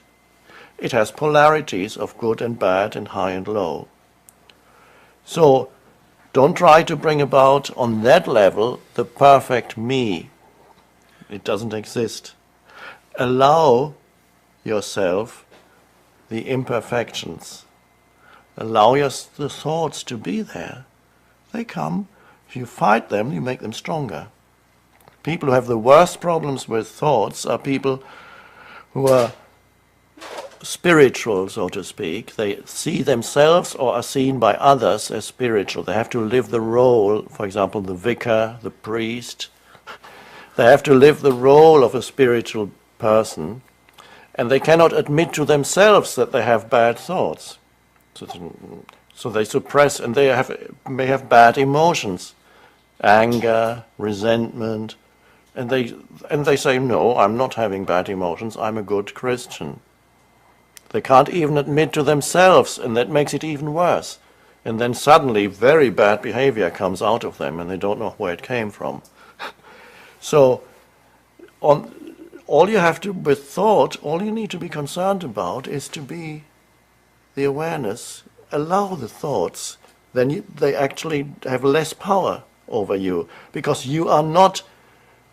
It has polarities of good and bad and high and low. So don't try to bring about on that level the perfect me. It doesn't exist. Allow yourself the imperfections. Allow the thoughts to be there. They come. If you fight them, you make them stronger. People who have the worst problems with thoughts are people who are spiritual, so to speak. They see themselves or are seen by others as spiritual. They have to live the role, for example, the vicar, the priest. They have to live the role of a spiritual person, and they cannot admit to themselves that they have bad thoughts. So they suppress, and may have bad emotions, anger, resentment, And they say, no, I'm not having bad emotions, I'm a good Christian. They can't even admit to themselves, and that makes it even worse. And then suddenly very bad behavior comes out of them, and they don't know where it came from. So all you have to, with thought, all you need to be concerned about is to be the awareness, allow the thoughts, then they actually have less power over you, because you are not,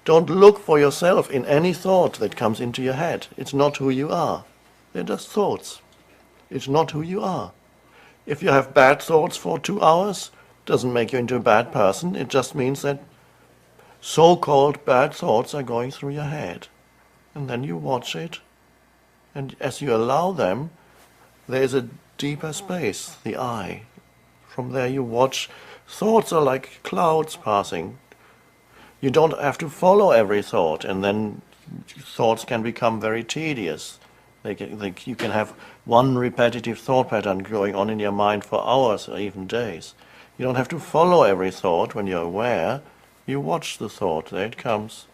don't look for yourself in any thought that comes into your head. It's not who you are. They're just thoughts. It's not who you are. If you have bad thoughts for 2 hours, doesn't make you into a bad person. It just means that so-called bad thoughts are going through your head. And then you watch it, and as you allow them, there's a deeper space, the eye. From there you watch. Thoughts are like clouds passing. You don't have to follow every thought, and then thoughts can become very tedious. You can have one repetitive thought pattern going on in your mind for hours or even days. You don't have to follow every thought when you're aware. You watch the thought. There it comes.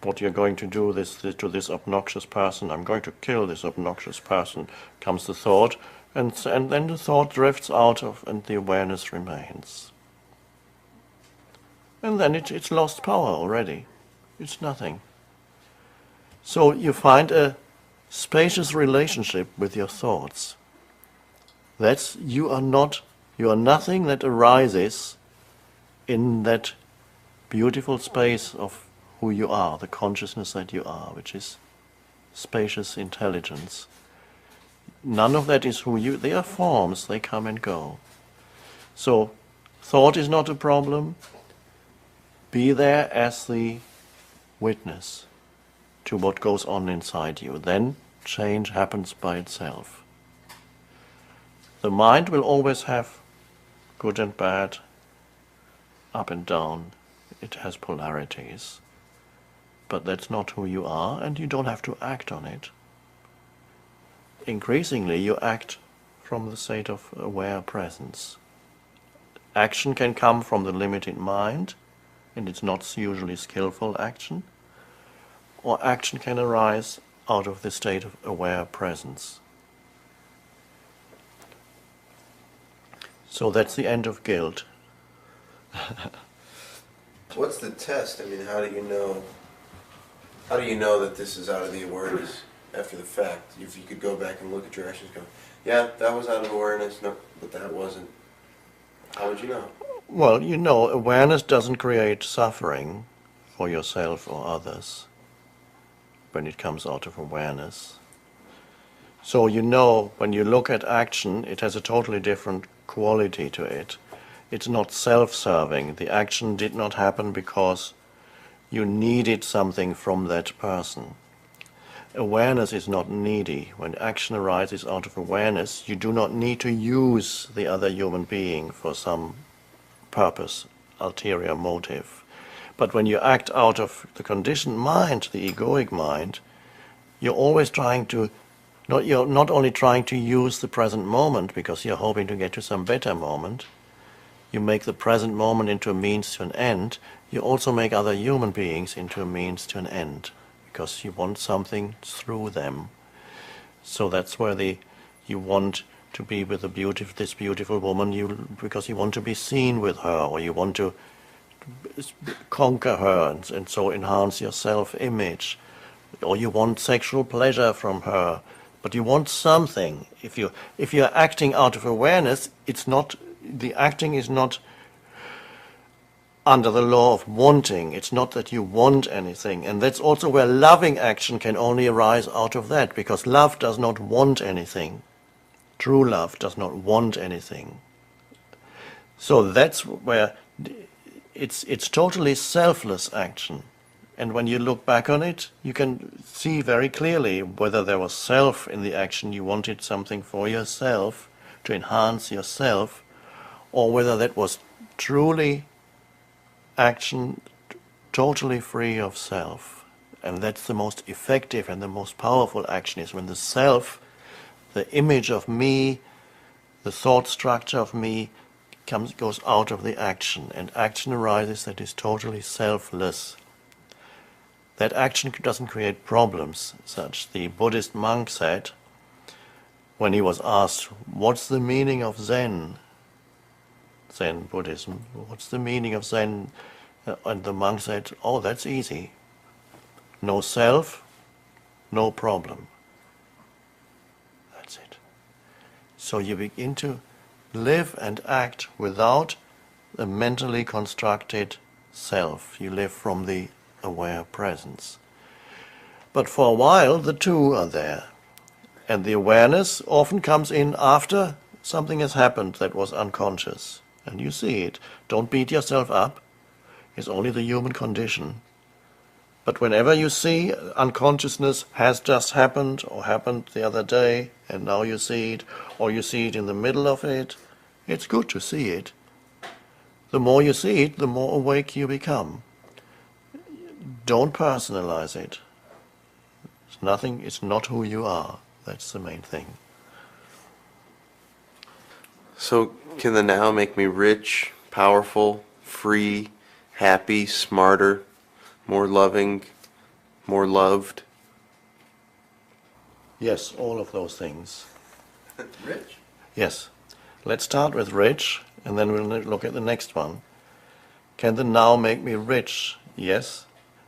What you're going to do to this obnoxious person. I'm going to kill this obnoxious person. Comes the thought, and then the thought drifts out of, and the awareness remains. And then it's lost power already. It's nothing. So you find a spacious relationship with your thoughts. You are nothing that arises in that beautiful space of who you are, the consciousness that you are, which is spacious intelligence. None of that is who you, they are forms, they come and go. So thought is not a problem. Be there as the witness to what goes on inside you. Then change happens by itself. The mind will always have good and bad, up and down. It has polarities. But that's not who you are, and you don't have to act on it. Increasingly, you act from the state of aware presence. Action can come from the limited mind, and it's not usually skillful action, or action can arise out of the state of aware presence. So that's the end of guilt. What's the test? I mean, how do you know that this is out of the awareness after the fact? If you could go back and look at your actions, go, yeah, that was out of awareness, no, but that wasn't. How would you know? Well, awareness doesn't create suffering for yourself or others when it comes out of awareness. So when you look at action, it has a totally different quality to it. It's not self-serving. The action did not happen because you needed something from that person. Awareness is not needy. When action arises out of awareness, you do not need to use the other human being for some purpose, ulterior motive. But when you act out of the conditioned mind, the egoic mind, you're always you're not only trying to use the present moment because you're hoping to get to some better moment. You make the present moment into a means to an end. You also make other human beings into a means to an end, because you want something through them. So that's where you want to be with this beautiful woman, because you want to be seen with her, or you want to conquer her, and so enhance your self-image, or you want sexual pleasure from her, but you want something. If you're acting out of awareness, the acting is not under the law of wanting. It's not that you want anything. And that's also where loving action can only arise out of that, because love does not want anything. True love does not want anything. So that's where it's totally selfless action. And when you look back on it, you can see very clearly whether there was self in the action, you wanted something for yourself, to enhance yourself, or whether that was truly action totally free of self. And that's the most effective and the most powerful action, is when the self, the image of me, the thought structure of me, goes out of the action, and action arises that is totally selfless. That action doesn't create problems, such the Buddhist monk said, when he was asked, what's the meaning of Zen Buddhism, what's the meaning of Zen? And the monk said, oh, that's easy. No self, no problem. That's it. So you begin to live and act without a mentally constructed self. You live from the aware presence. But for a while, the two are there. And the awareness often comes in after something has happened that was unconscious. And you see it. Don't beat yourself up. It's only the human condition. But whenever you see unconsciousness has just happened, or happened the other day, and now you see it, or you see it in the middle of it, it's good to see it. The more you see it, the more awake you become. Don't personalize it. It's nothing, it's not who you are. That's the main thing. So, can the now make me rich, powerful, free, happy, smarter, more loving, more loved? Yes, all of those things. Rich? Yes. Let's start with rich, and then we'll look at the next one. Can the now make me rich? Yes.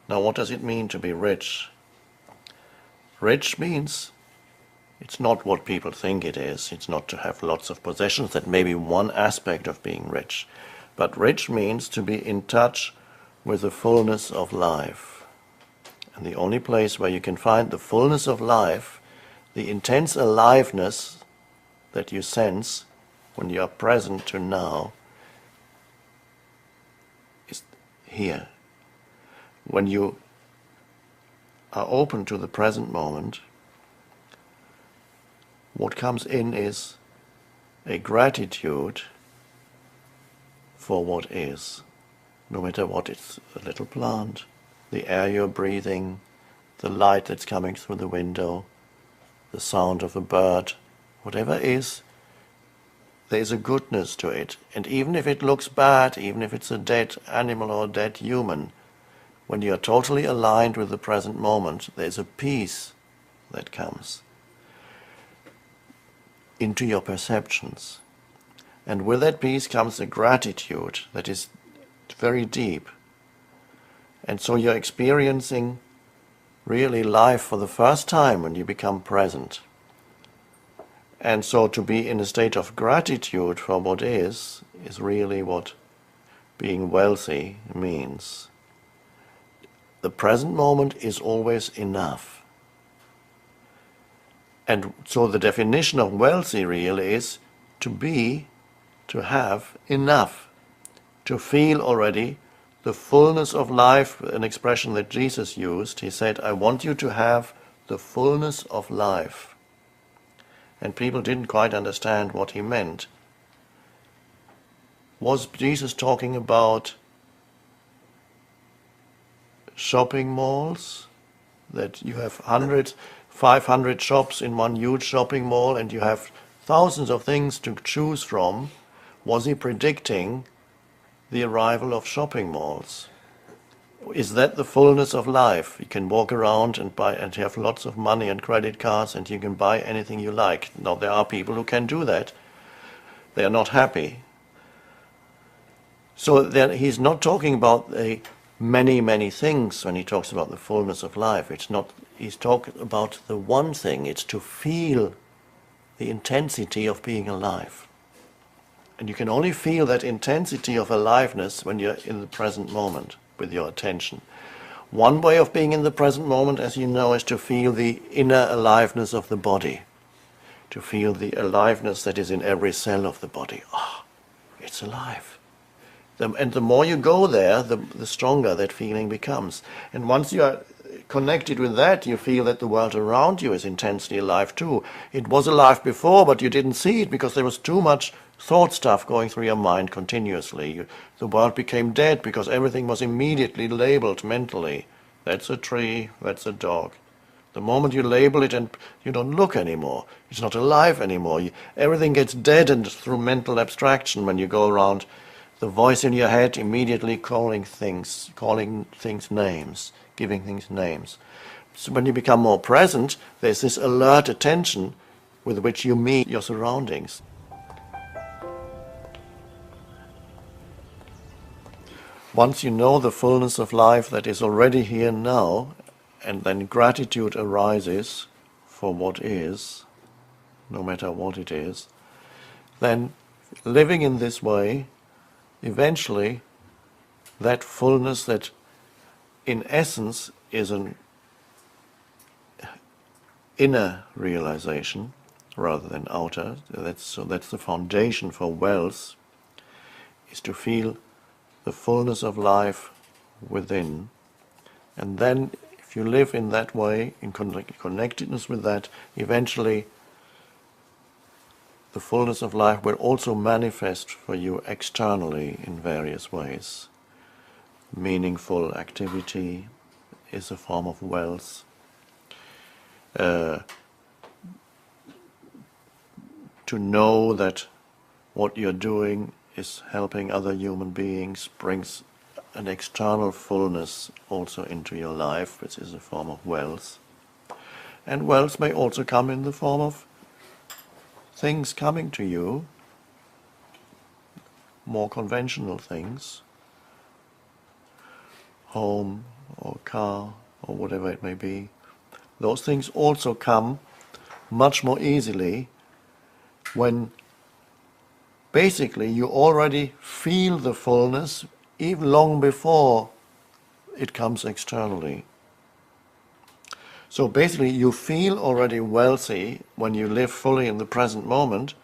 Now what does it mean to be rich? Rich means it's not what people think it is. It's not to have lots of possessions. That may be one aspect of being rich. But rich means to be in touch with the fullness of life. And the only place where you can find the fullness of life, the intense aliveness that you sense when you are present to now, is here. When you are open to the present moment, what comes in is a gratitude for what is. No matter what, it's a little plant, the air you're breathing, the light that's coming through the window, the sound of a bird, whatever is, there is a goodness to it. And even if it looks bad, even if it's a dead animal or a dead human, when you are totally aligned with the present moment, there's a peace that comes into your perceptions. And with that peace comes a gratitude that is very deep. And so you're experiencing really life for the first time when you become present. And so to be in a state of gratitude for what is really what being wealthy means. The present moment is always enough. And so the definition of wealthy really is to have enough, to feel already the fullness of life, an expression that Jesus used. He said, I want you to have the fullness of life. And people didn't quite understand what he meant. Was Jesus talking about shopping malls? That you have 500 shops in one huge shopping mall and you have thousands of things to choose from? Was he predicting the arrival of shopping malls? Is that the fullness of life? You can walk around and buy, and you have lots of money and credit cards and you can buy anything you like. Now there are people who can do that. They are not happy. So he's not talking about many things when he talks about the fullness of life. He's talking about the one thing. It's to feel the intensity of being alive. And you can only feel that intensity of aliveness when you're in the present moment with your attention. One way of being in the present moment, as you know, is to feel the inner aliveness of the body. To feel the aliveness that is in every cell of the body. Ah, it's alive. And the more you go there, the stronger that feeling becomes. And once you are connected with that, you feel that the world around you is intensely alive too. It was alive before, but you didn't see it because there was too much thought stuff going through your mind continuously. The world became dead because everything was immediately labeled mentally. That's a tree, that's a dog, The moment you label it and you don't look anymore, it's not alive anymore. Everything gets deadened through mental abstraction when you go around. The voice in your head immediately calling things names, giving things names. So when you become more present, there's this alert attention with which you meet your surroundings. Once you know the fullness of life that is already here now, and then gratitude arises for what is, no matter what it is, then living in this way, eventually that fullness that in essence is an inner realization rather than outer, that's the foundation for wealth, is to feel the fullness of life within. And then if you live in that way, in connectedness with that, eventually the fullness of life will also manifest for you externally in various ways. Meaningful activity is a form of wealth. To know that what you're doing is helping other human beings brings an external fullness also into your life, which is a form of wealth. And wealth may also come in the form of things coming to you, more conventional things, home or car or whatever it may be. Those things also come much more easily when basically you already feel the fullness even long before it comes externally. So basically you feel already wealthy when you live fully in the present moment.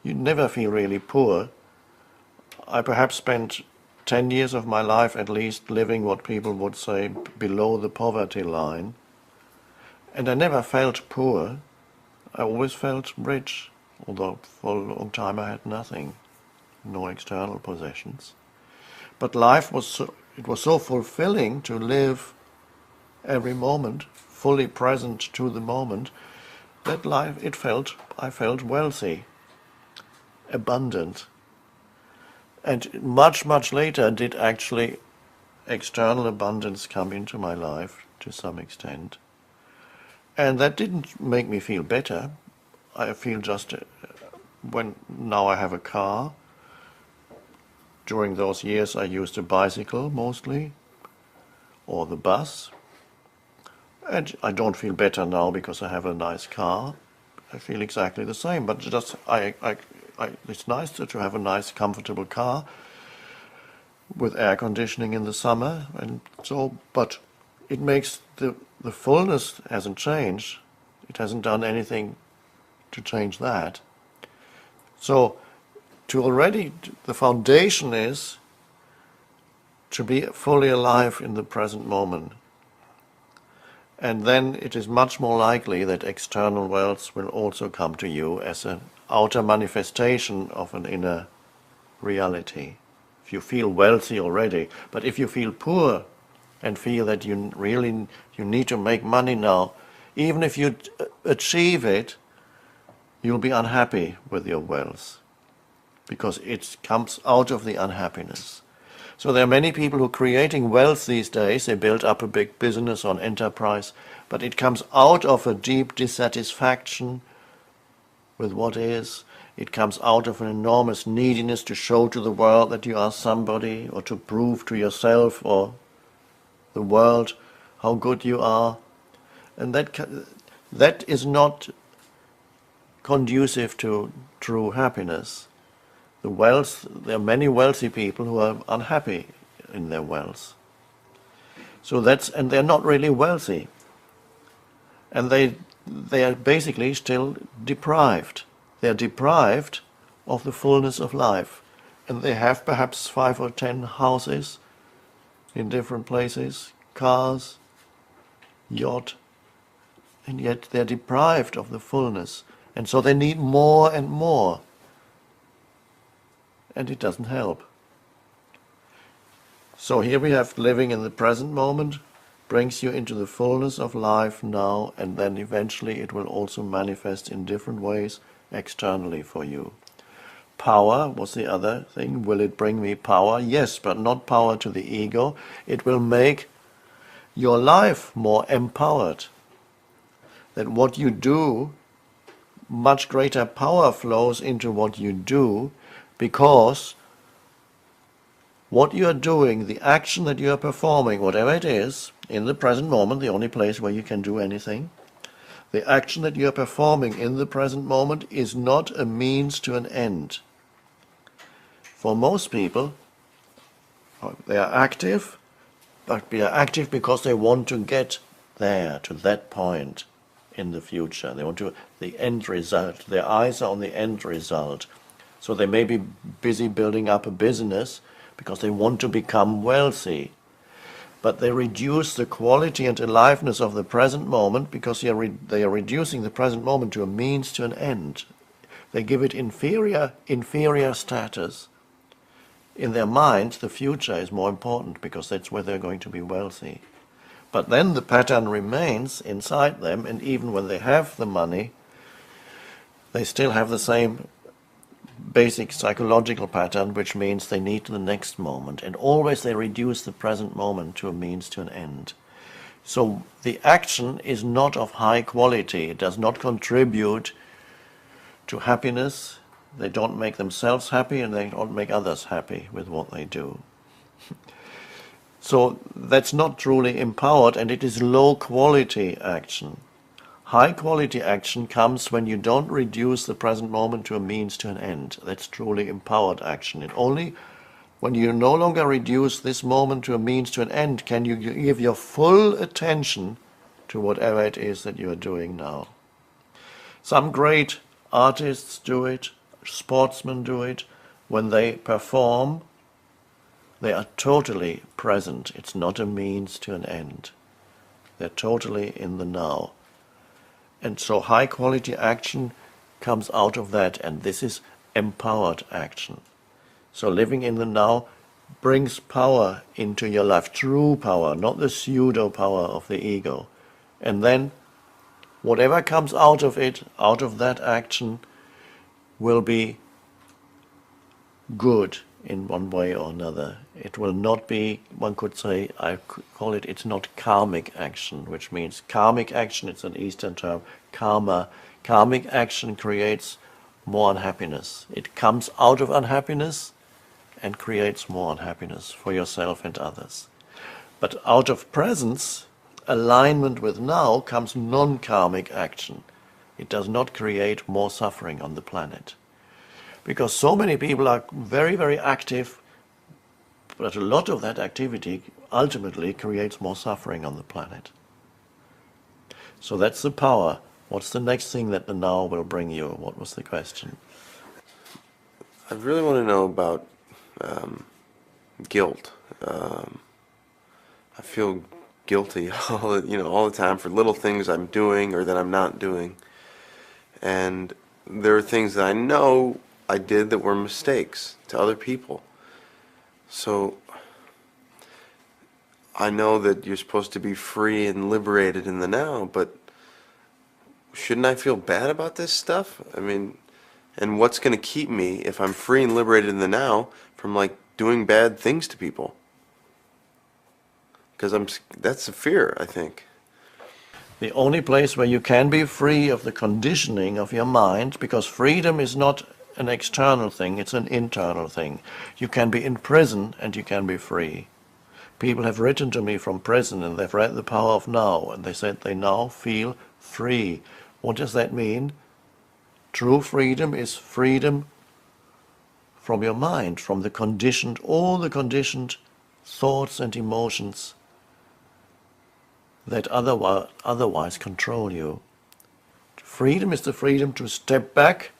You never feel really poor. I perhaps spent 10 years of my life at least living what people would say below the poverty line. And I never felt poor. I always felt rich, although for a long time I had nothing, no external possessions. But life was so fulfilling to live every moment, fully present to the moment, that I felt wealthy, abundant. And much, much later did actually external abundance come into my life to some extent. And that didn't make me feel better. I feel just when now I have a car. During those years I used a bicycle mostly, or the bus. And I don't feel better now because I have a nice car. I feel exactly the same, but just it's nice to have a nice, comfortable car with air conditioning in the summer, and so. But it makes the fullness hasn't changed. It hasn't done anything to change that. So, the foundation is to be fully alive in the present moment. And then it is much more likely that external wealth will also come to you as an outer manifestation of an inner reality. If you feel wealthy already, but if you feel poor and feel that you need to make money now, even if you achieve it, you'll be unhappy with your wealth, because it comes out of the unhappiness. So there are many people who are creating wealth these days. They build up a big business on enterprise, but it comes out of a deep dissatisfaction with what is. It comes out of an enormous neediness to show to the world that you are somebody, or to prove to yourself or the world how good you are. And that is not conducive to true happiness. There are many wealthy people who are unhappy in their wealth. And they're not really wealthy. And they are basically still deprived. They are deprived of the fullness of life. And they have perhaps 5 or 10 houses in different places, cars, yacht, and yet they're deprived of the fullness. And so they need more and more. And it doesn't help. So here we have living in the present moment brings you into the fullness of life now, and then eventually it will also manifest in different ways externally for you. Power was the other thing. Will it bring me power? Yes, but not power to the ego. It will make your life more empowered. That what you do, much greater power flows into what you do, because what you are doing, the action that you are performing, whatever it is, in the present moment, the only place where you can do anything, the action that you are performing in the present moment is not a means to an end. For most people, they are active, but they are active because they want to get there, to that point in the future. They want to, the end result. Their eyes are on the end result. So they may be busy building up a business because they want to become wealthy. But they reduce the quality and aliveness of the present moment because they are reducing the present moment to a means to an end. They give it inferior status. In their minds, the future is more important because that's where they're going to be wealthy. But then the pattern remains inside them, and even when they have the money, they still have the same basic psychological pattern, which means they need the next moment. And always they reduce the present moment to a means to an end. So the action is not of high quality. It does not contribute to happiness. They don't make themselves happy, and they don't make others happy with what they do. So that's not truly empowered, and it is low quality action. High quality action comes when you don't reduce the present moment to a means to an end. That's truly empowered action. And only when you no longer reduce this moment to a means to an end can you give your full attention to whatever it is that you are doing now. Some great artists do it, sportsmen do it. When they perform, they are totally present. It's not a means to an end. They're totally in the now. And so high quality action comes out of that, and this is empowered action. So living in the now brings power into your life, true power, not the pseudo power of the ego. And then whatever comes out of it, out of that action, will be good in one way or another. It will not be, one could say, I could call it, it's not karmic action, which means karmic action, it's an Eastern term, karma. Karmic action creates more unhappiness. It comes out of unhappiness and creates more unhappiness for yourself and others. But out of presence, alignment with now, comes non-karmic action. It does not create more suffering on the planet. Because so many people are very, very active, but a lot of that activity ultimately creates more suffering on the planet. So that's the power. What's the next thing that the now will bring you? What was the question? I really want to know about guilt. I feel guilty all the time for little things I'm doing or that I'm not doing. And there are things that I know I did that were mistakes to other people. So I know that you're supposed to be free and liberated in the now, but shouldn't I feel bad about this stuff? I mean, and what's going to keep me, if I'm free and liberated in the now, from like doing bad things to people? Because that's a fear, I think. The only place where you can be free of the conditioning of your mind, because freedom is not an external thing, it's an internal thing. You can be in prison and you can be free. People have written to me from prison and they've read The Power of Now, and they said they now feel free. What does that mean? True freedom is freedom from your mind, from the conditioned, all the conditioned thoughts and emotions that otherwise control you. Freedom is the freedom to step back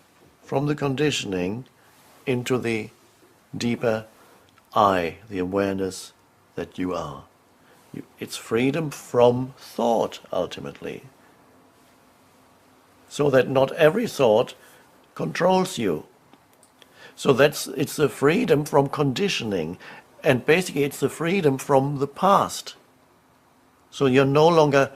from the conditioning into the deeper I, the awareness that you are. It's freedom from thought, ultimately. So that not every thought controls you. So it's the freedom from conditioning, and basically it's the freedom from the past. So you're no longer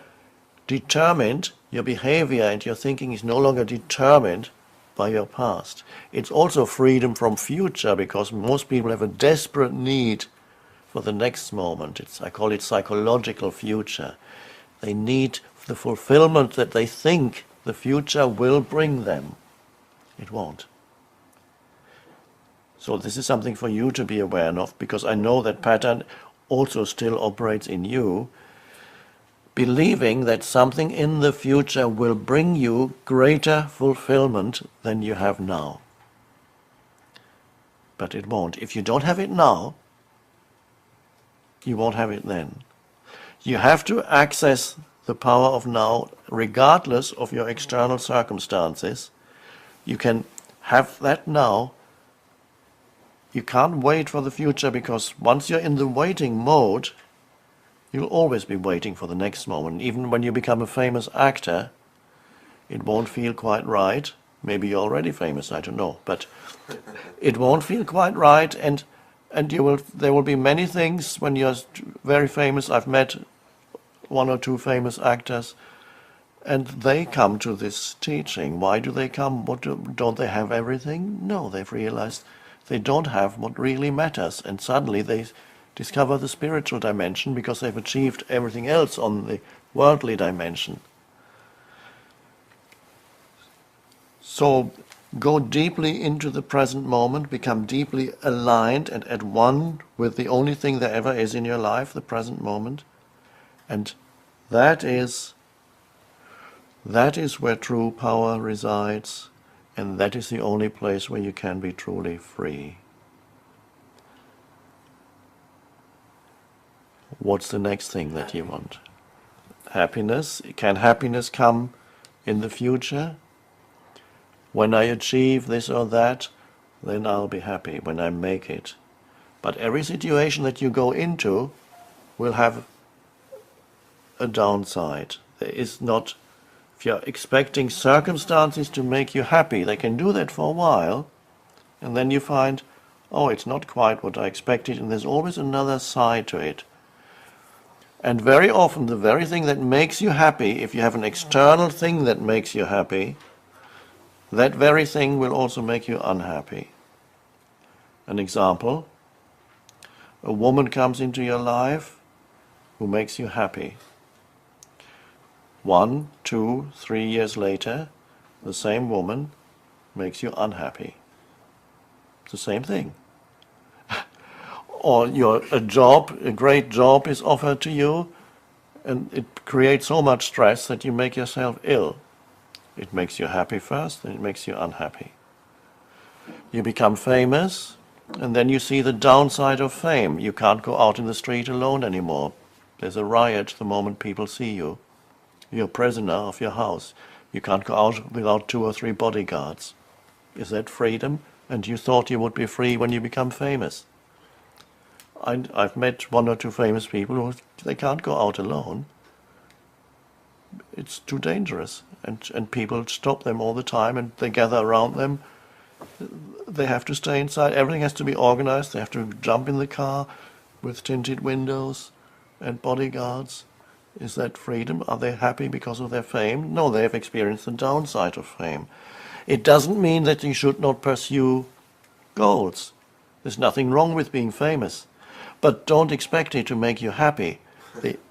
determined, your behavior and your thinking is no longer determined by your past. It's also freedom from future, because most people have a desperate need for the next moment. I call it psychological future. They need the fulfillment that they think the future will bring them. It won't. So this is something for you to be aware of, because I know that pattern also still operates in you, believing that something in the future will bring you greater fulfillment than you have now. But it won't. If you don't have it now, you won't have it then. You have to access the power of now regardless of your external circumstances. You can have that now. You can't wait for the future, because once you're in the waiting mode, you'll always be waiting for the next moment. Even when you become a famous actor, it won't feel quite right. Maybe you're already famous, I don't know. But it won't feel quite right, and there will be many things when you're very famous. I've met one or two famous actors, and they come to this teaching. Why do they come? Don't they have everything? No, they've realized they don't have what really matters, and suddenly they discover the spiritual dimension because they've achieved everything else on the worldly dimension. So go deeply into the present moment, become deeply aligned and at one with the only thing there ever is in your life, the present moment. And that is where true power resides, and that is the only place where you can be truly free. What's the next thing that you want? Happiness. Can happiness come in the future? When I achieve this or that, then I'll be happy, when I make it. But every situation that you go into will have a downside. There is not, if you're expecting circumstances to make you happy, they can do that for a while, and then you find, oh, it's not quite what I expected, and there's always another side to it. And very often the very thing that makes you happy, if you have an external thing that makes you happy, that very thing will also make you unhappy. An example, a woman comes into your life who makes you happy. 1, 2, 3 years later, the same woman makes you unhappy. It's the same thing. Or a great job is offered to you, and it creates so much stress that you make yourself ill. It makes you happy first, then it makes you unhappy. You become famous, and then you see the downside of fame. You can't go out in the street alone anymore. There's a riot the moment people see you. You're a prisoner of your house. You can't go out without 2 or 3 bodyguards. Is that freedom? And you thought you would be free when you become famous. I've met 1 or 2 famous people who they can't go out alone. It's too dangerous, and people stop them all the time, and they gather around them. They have to stay inside. Everything has to be organized. They have to jump in the car with tinted windows and bodyguards. Is that freedom? Are they happy because of their fame? No, they have experienced the downside of fame. It doesn't mean that you should not pursue goals. There's nothing wrong with being famous. But don't expect it to make you happy.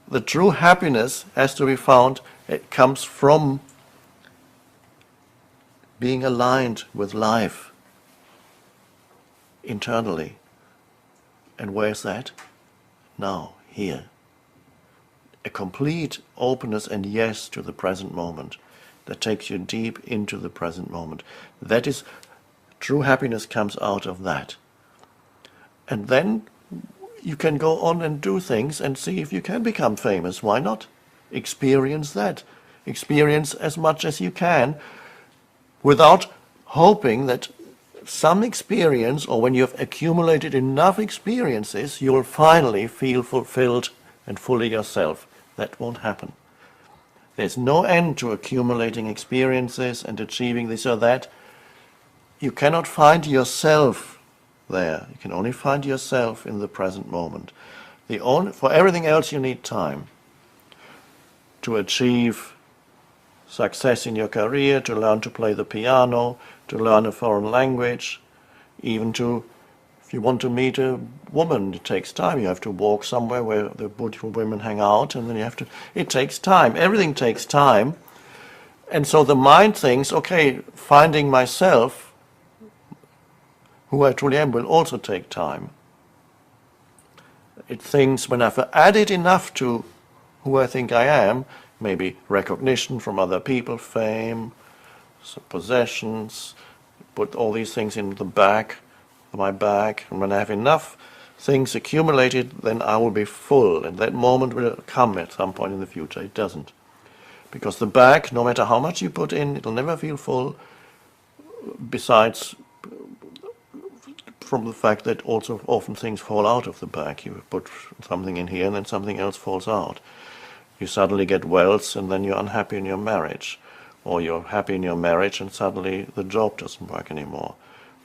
The true happiness has to be found. It comes from being aligned with life internally. And where's that? Now, here. A complete openness and yes to the present moment that takes you deep into the present moment. That is, true happiness comes out of that. And then you can go on and do things and see if you can become famous. Why not? Experience that. Experience as much as you can without hoping that some experience, or when you have accumulated enough experiences, you will finally feel fulfilled and fully yourself. That won't happen. There's no end to accumulating experiences and achieving this or that. You cannot find yourself there. You can only find yourself in the present moment. For everything else you need time. to achieve success in your career, to learn to play the piano, to learn a foreign language, even to, if you want to meet a woman, it takes time. You have to walk somewhere where the beautiful women hang out, and then you have to, it takes time. Everything takes time. And so the mind thinks, okay, finding myself, who I truly am, will also take time. It thinks, when I've added enough to who I think I am, maybe recognition from other people, fame, possessions, put all these things in the back, my bag, and when I have enough things accumulated, then I will be full, and that moment will come at some point in the future. It doesn't. Because the bag, no matter how much you put in, it'll never feel full, besides from the fact that also often things fall out of the bag. You put something in here and then something else falls out. You suddenly get wealth and then you're unhappy in your marriage. Or you're happy in your marriage and suddenly the job doesn't work anymore.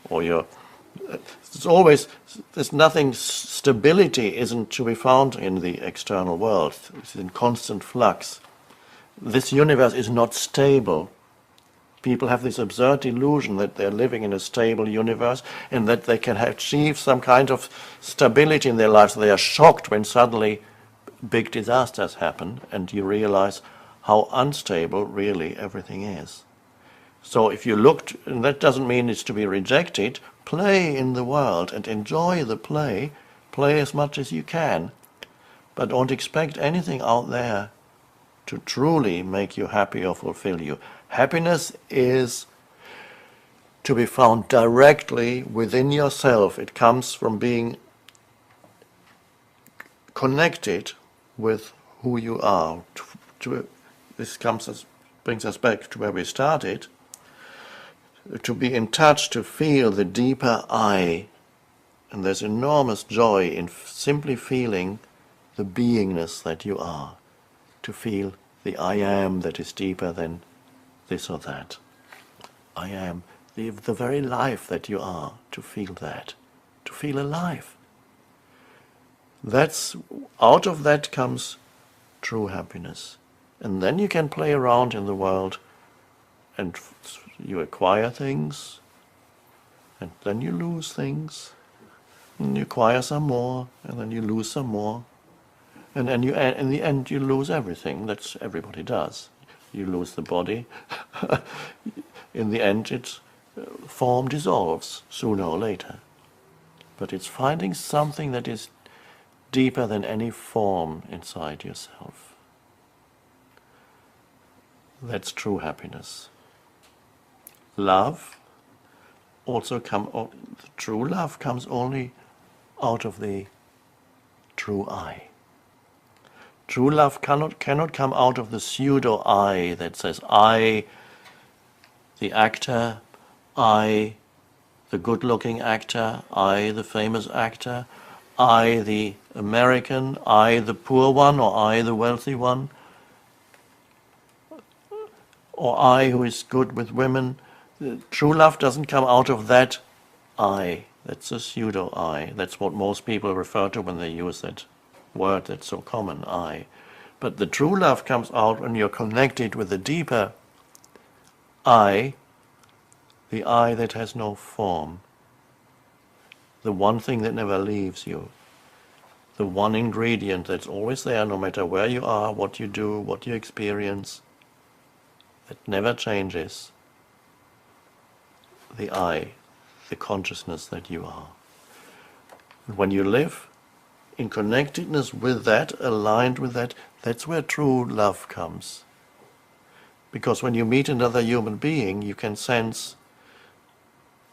Or it's always, there's nothing, stability isn't to be found in the external world. It's in constant flux. This universe is not stable. People have this absurd illusion that they're living in a stable universe and that they can achieve some kind of stability in their lives. They are shocked when suddenly big disasters happen and you realize how unstable really everything is. So if you looked, and that doesn't mean it's to be rejected, play in the world and enjoy the play as much as you can, but don't expect anything out there to truly make you happy or fulfill you. Happiness is to be found directly within yourself. It comes from being connected with who you are. This brings us back to where we started. To be in touch, to feel the deeper I. And there's enormous joy in simply feeling the beingness that you are. To feel the I am that is deeper than this or that. I am the very life that you are, to feel that, to feel alive. Out of that comes true happiness. And then you can play around in the world and you acquire things and then you lose things and you acquire some more and then you lose some more. And then in the end you lose everything. That's everybody does. You lose the body. In the end form dissolves sooner or later. But it's finding something that is deeper than any form inside yourself. That's true happiness. Love true love comes only out of the true I. True love cannot come out of the pseudo I that says I, the actor, I, the good-looking actor, I, the famous actor, I, the American, I, the poor one, or I, the wealthy one, or I who is good with women. True love doesn't come out of that I. That's a pseudo I. That's what most people refer to when they use that word that's so common, I. But the true love comes out when you're connected with the deeper I, the I that has no form, the one thing that never leaves you, the one ingredient that's always there no matter where you are, what you do, what you experience, that never changes, the I, the consciousness that you are. And when you live in connectedness with that, aligned with that, that's where true love comes. Because when you meet another human being, you can sense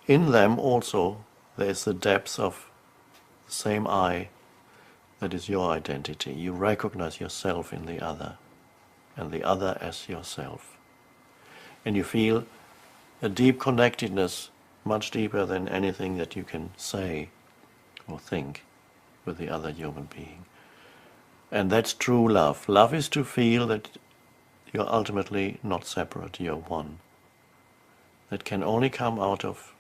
in them also there's the depth of the same I that is your identity. You recognize yourself in the other, and the other as yourself. And you feel a deep connectedness, much deeper than anything that you can say or think with the other human being. And that's true love. Love is to feel that you're ultimately not separate, you're one. That can only come out of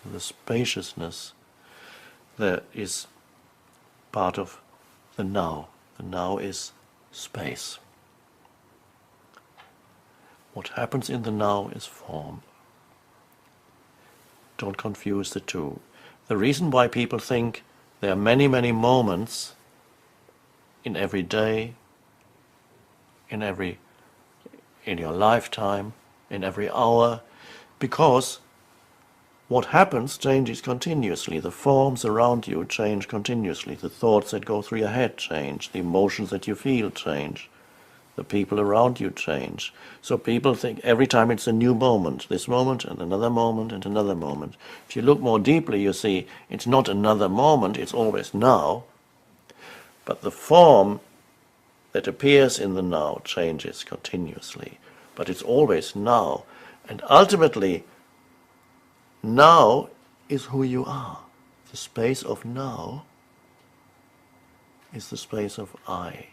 the spaciousness that is part of the now. The now is space. What happens in the now is form. Don't confuse the two. The reason why people think there are many, many moments in every day, in your lifetime, in every hour, because what happens changes continuously. The forms around you change continuously. The thoughts that go through your head change. The emotions that you feel change. The people around you change. So people think every time it's a new moment, this moment and another moment and another moment. If you look more deeply, you see it's not another moment, it's always now. But the form that appears in the now changes continuously. But it's always now. And ultimately, now is who you are. The space of now is the space of I.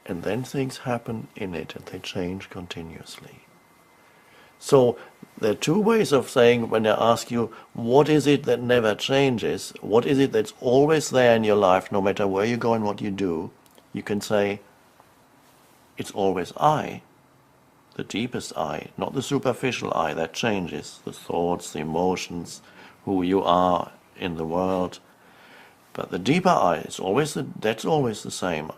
And then things happen in it and they change continuously. So there are two ways of saying, when I ask you, what is it that never changes? What is it that's always there in your life, no matter where you go and what you do? You can say, it's always I, the deepest I, not the superficial I, that changes, the thoughts, the emotions, who you are in the world. But the deeper I, that's always the same.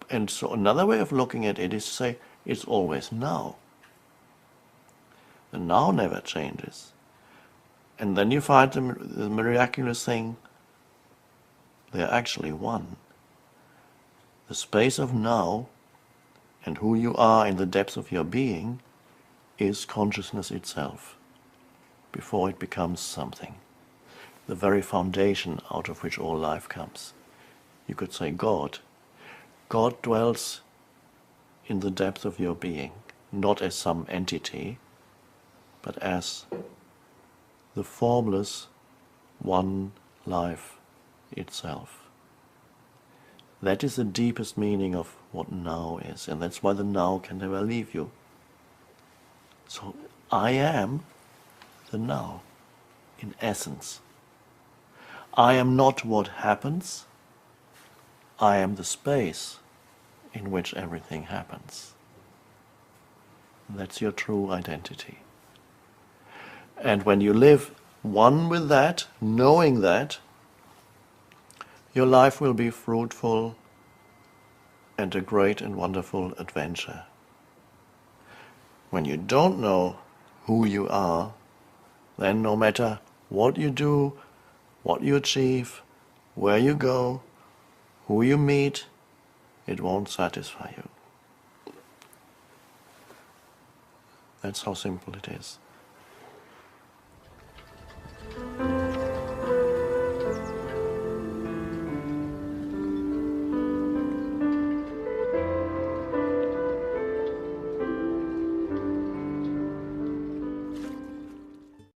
And so another way of looking at it is to say, it's always now. The now never changes. And then you find the miraculous thing, they're actually one. The space of now and who you are in the depths of your being is consciousness itself, before it becomes something. The very foundation out of which all life comes. You could say God. God dwells in the depth of your being, not as some entity, but as the formless one life itself. That is the deepest meaning of what now is, and that's why the now can never leave you. So I am the now, in essence. I am not what happens, I am the space in which everything happens. That's your true identity. And when you live one with that, knowing that, your life will be fruitful and a great and wonderful adventure. When you don't know who you are, then no matter what you do, what you achieve, where you go, who you meet, it won't satisfy you. That's how simple it is.